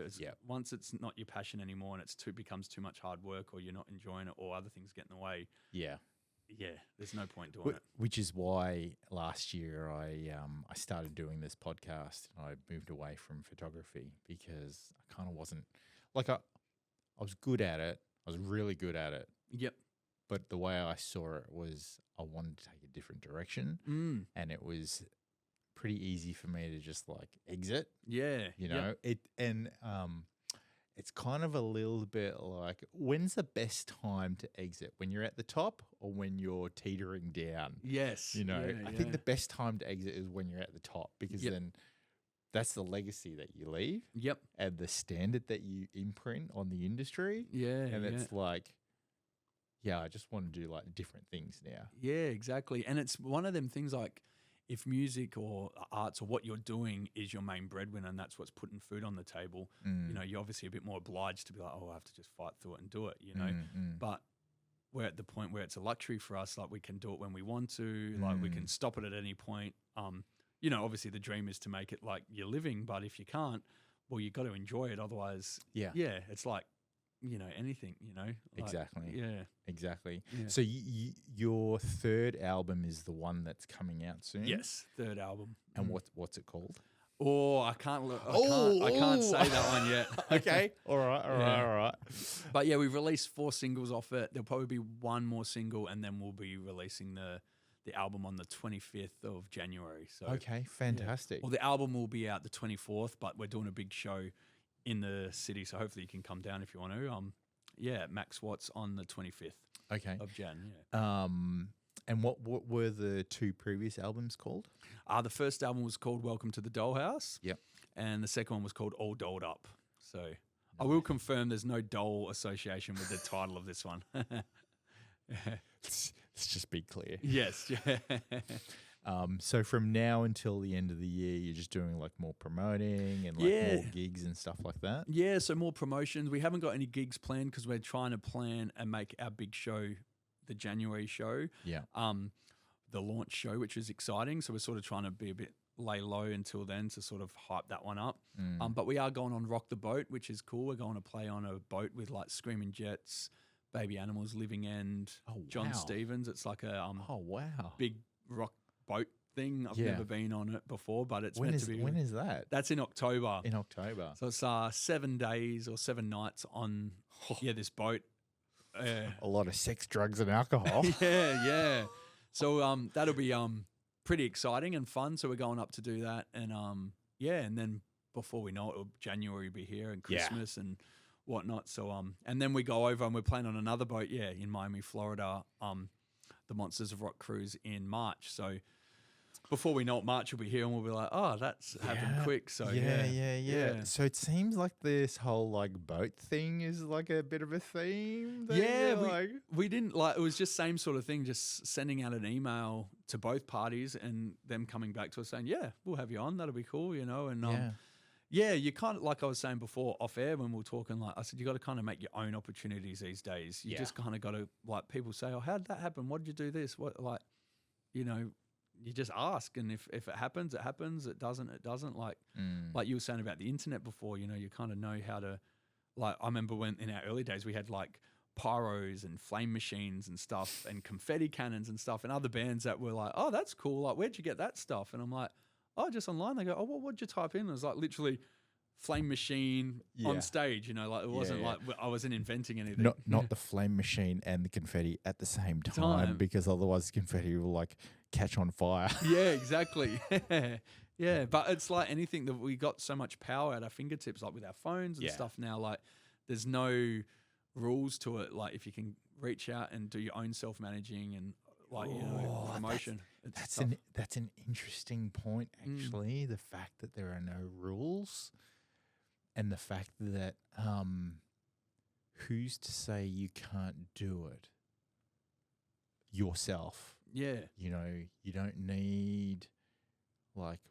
Once it's not your passion anymore and becomes too much hard work or you're not enjoying it or other things get in the way. Yeah, there's no point doing it. Which is why last year I started doing this podcast and I moved away from photography because I kind of wasn't like I was good at it. I was really good at it. Yep. But the way I saw it was I wanted to take a different direction and it was pretty easy for me to just like exit. Yeah. You know, it's kind of a little bit like, when's the best time to exit? When you're at the top or when you're teetering down? Yes. You know, I think the best time to exit is when you're at the top because then that's the legacy that you leave. Yep. And the standard that you imprint on the industry. Yeah. And it's like, I just want to do like different things now. Yeah, exactly. And it's one of them things like if music or arts or what you're doing is your main breadwinner and that's what's putting food on the table, you know, you're obviously a bit more obliged to be like, oh, I have to just fight through it and do it, you know. But we're at the point where it's a luxury for us. Like we can do it when we want to, like we can stop it at any point. You know, obviously the dream is to make it like you're living, but if you can't, well, you got to enjoy it. Otherwise, it's like, you know, anything, you know. Like, Exactly. Yeah. So your third album is the one that's coming out soon? Yes, third album. And what's it called? Oh, I can't say that one yet. Okay. All right. But yeah, we've released 4 singles off it. There'll probably be one more single and then we'll be releasing the album on the 25th of January. So okay, fantastic. Yeah. Well, the album will be out the 24th, but we're doing a big show in the city, so hopefully you can come down if you want to. Max Watts on the 25th of Jan. Yeah. And what were the 2 previous albums called? The first album was called Welcome to the Dollhouse. Yep. And the second one was called All Dolled Up. So I will confirm there's no doll association with the title of this one. Let's just be clear. Yes. Yeah. So from now until the end of the year, you're just doing like more promoting and like more gigs and stuff like that? Yeah, so more promotions. We haven't got any gigs planned because we're trying to plan and make our big show, the January show. Yeah. The launch show, which is exciting. So we're sort of trying to be a bit lay low until then to sort of hype that one up. But we are going on Rock the Boat, which is cool. We're going to play on a boat with like Screaming Jets, Baby Animals, Living End, John Stevens. It's like a big rock boat thing. I've never been on it before, but it's meant to be. When is that? That's in October. In October. So it's 7 days or 7 nights on this boat. A lot of sex, drugs, and alcohol. Yeah. So that'll be pretty exciting and fun. So we're going up to do that, and and then before we know it, January will be here and Christmas and whatnot. So and then we go over and we're playing on another boat, in Miami, Florida. The Monsters of Rock cruise in March. So before we know it, March will be here and we'll be like, oh, that's happened quick. So yeah. So it seems like this whole like boat thing is like a bit of a theme. We didn't it was just same sort of thing, just sending out an email to both parties and them coming back to us saying, yeah, we'll have you on. That'll be cool, and you kind of, like I was saying before off air when we were talking, like I said, you got to kind of make your own opportunities these days. You just kind of got to, like, people say, oh, how did that happen? What did you do this? What, like, you just ask. And if it happens, it happens. It doesn't, it doesn't. Like you were saying about the internet before, you kind of know how to, like, I remember when in our early days we had like pyros and flame machines and stuff and confetti cannons and stuff and other bands that were like, oh, that's cool. Like, where'd you get that stuff? And I'm like, oh, just online. They go, oh, what'd you type in? It was like literally flame machine on stage, like it wasn't like I wasn't inventing anything. Not the flame machine and the confetti at the same time. Because otherwise the confetti will like catch on fire. Yeah, exactly. Yeah, but it's like anything that we got so much power at our fingertips, like with our phones and stuff now, like there's no rules to it. Like if you can reach out and do your own self-managing and like, promotion. That's an interesting point, actually. The fact that there are no rules and the fact that who's to say you can't do it yourself? Yeah. You don't need like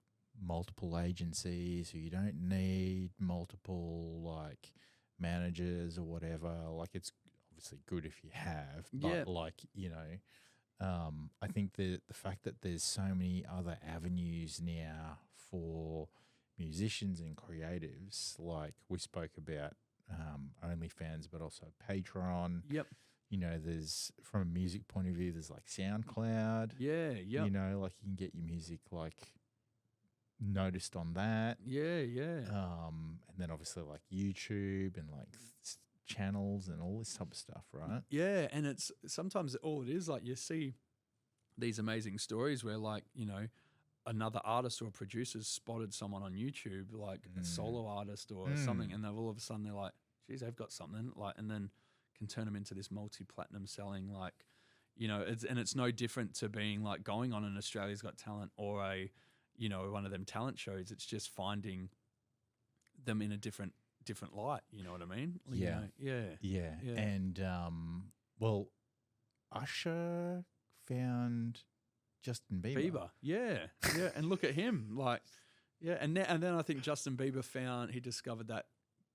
multiple agencies, or you don't need multiple like managers or whatever. Like it's obviously good if you have, but I think the fact that there's so many other avenues now for musicians and creatives, like we spoke about OnlyFans, but also Patreon. Yep. There's, from a music point of view, there's like SoundCloud. Yeah, yeah. Like you can get your music like noticed on that. Yeah. And then obviously like YouTube and like channels and all this type of stuff, right? Yeah, and it's sometimes all it is, like you see these amazing stories where like, another artist or a producer's spotted someone on YouTube, like a solo artist or something, and all of a sudden they're like, geez, they've got something, like, and then can turn them into this multi-platinum selling, like, it's no different to being like going on an Australia's Got Talent or a, one of them talent shows. It's just finding them in a different light, you know what I mean? Yeah. And well, Usher found Justin Bieber. Yeah, and look at him, like, and then I think Justin Bieber he discovered that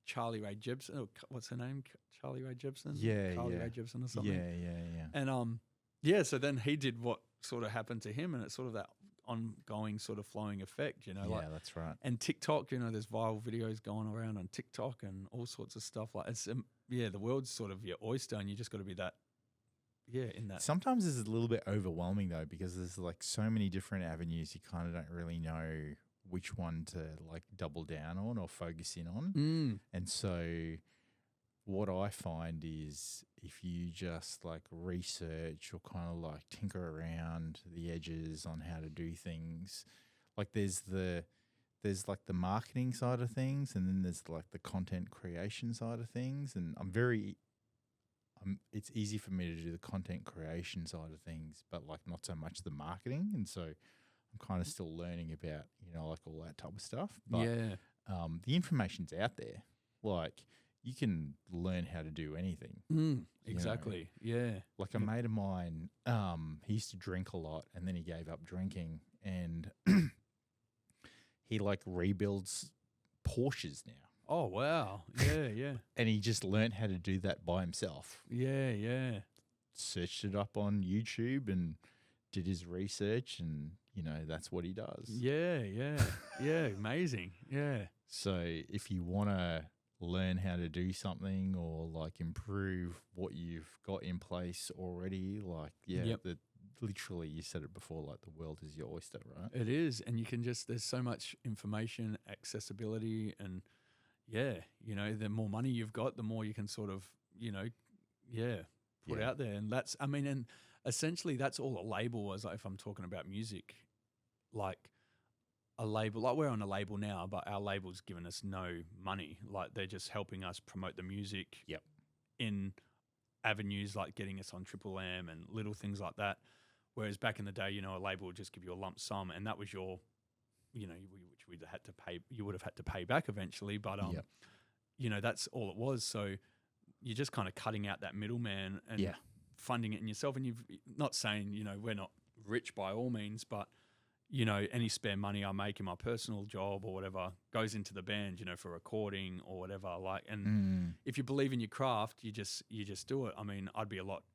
Charlie Rae Jepsen, what's her name? Charlie Rae Jepsen? Carly Rae Jepsen or something. Yeah. And so then he did what sort of happened to him, and it's sort of that ongoing sort of flowing effect, Yeah, that's right. And TikTok, there's viral videos going around on TikTok and all sorts of stuff. Like it's the world's sort of your oyster, and you just got to be that. Yeah, in that. Sometimes it's a little bit overwhelming though, because there's like so many different avenues. You kind of don't really know which one to like double down on or focus in on. And so what I find is if you just like research or kind of like tinker around the edges on how to do things, like there's like the marketing side of things, and then there's like the content creation side of things. And it's easy for me to do the content creation side of things, but like not so much the marketing. And so I'm kind of still learning about, like all that type of stuff. But the information's out there. Like, you can learn how to do anything. Exactly. Yeah. Like a mate of mine, he used to drink a lot, and then he gave up drinking, and he like rebuilds Porsches now. Oh, wow. Yeah, yeah. And he just learned how to do that by himself. Yeah, yeah. Searched it up on YouTube and did his research, and that's what he does. Yeah, yeah. Yeah, amazing. Yeah. So if you want to learn how to do something or like improve what you've got in place already, like literally you said it before, like the world is your oyster, right? It is, and you can there's so much information, accessibility, and the more money you've got, the more you can sort of put out there. And and essentially that's all a label was. Like if I'm talking about music, like a label, like we're on a label now, but our label's given us no money. Like they're just helping us promote the music in avenues like getting us on Triple M and little things like that. Whereas back in the day, a label would just give you a lump sum, and that was your, which we'd had to pay. You would have had to pay back eventually, but that's all it was. So you're just kind of cutting out that middleman and funding it in yourself. And you've not saying we're not rich by all means, but any spare money I make in my personal job or whatever goes into the band, for recording or whatever. Like, and if you believe in your craft, you just do it. I mean, I'd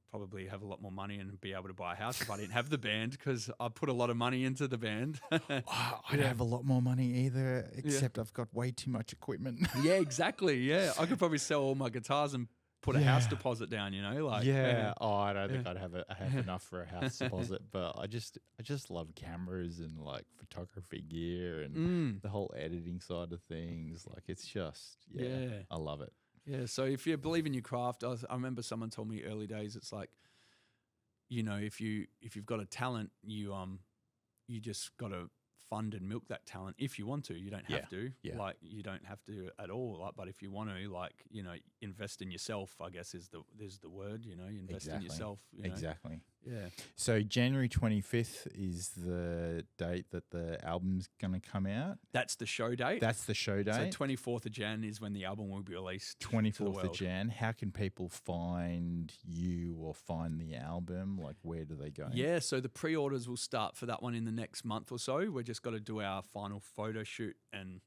probably have a lot more money and be able to buy a house if I didn't have the band, because I put a lot of money into the band. I don't have a lot more money either, except I've got way too much equipment. Yeah, exactly. Yeah, I could probably sell all my guitars and put a house deposit down, like I don't think I'd have enough for a house deposit, but I just love cameras and like photography gear and the whole editing side of things. Like it's just I love it. Yeah, so if you believe in your craft, I remember someone told me early days, it's like, if you've got a talent, you just got to fund and milk that talent if you want to. You don't have to. Yeah. Like you don't have to at all. Like, but if you want to, like, invest in yourself, I guess is the word, invest in yourself. Exactly. Yeah. So January 25th is the date that the album's going to come out. That's the show date. That's the show date. So 24th of Jan is when the album will be released. 24th of Jan. How can people find you or find the album? Like, where do they go? Yeah, so the pre-orders will start for that one in the next month or so. We're just got to do our final photo shoot and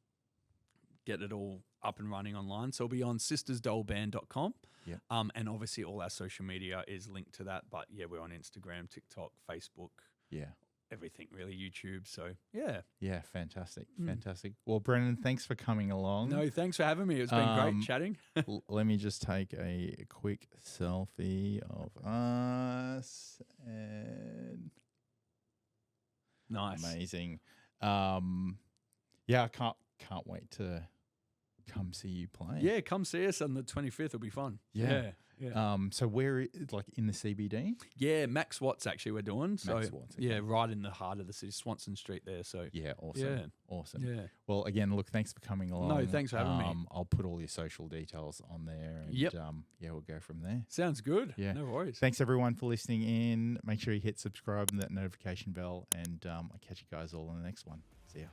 get it all up and running online. So it'll be on sistersdollband.com. Yeah. And obviously all our social media is linked to that. But yeah, we're on Instagram, TikTok, Facebook. Yeah. Everything really, YouTube. So yeah. Yeah, fantastic. Fantastic. Well, Brennan, thanks for coming along. No, thanks for having me. It's been great chatting. Let me just take a quick selfie of us. And nice. Amazing. Yeah, I can't wait to come see you play. Yeah, come see us on the 25th. It'll be fun. Yeah. So where, like in the CBD? Yeah, Max Watts actually we're doing. So Max Watts, okay. Yeah, right in the heart of the city, Swanson Street there. So yeah, awesome. Awesome. Yeah. Well, again, look, thanks for coming along. No, thanks for having me. I'll put all your social details on there, and we'll go from there. Sounds good. Yeah. No worries. Thanks everyone for listening in. Make sure you hit subscribe and that notification bell, and I'll catch you guys all in the next one. See ya.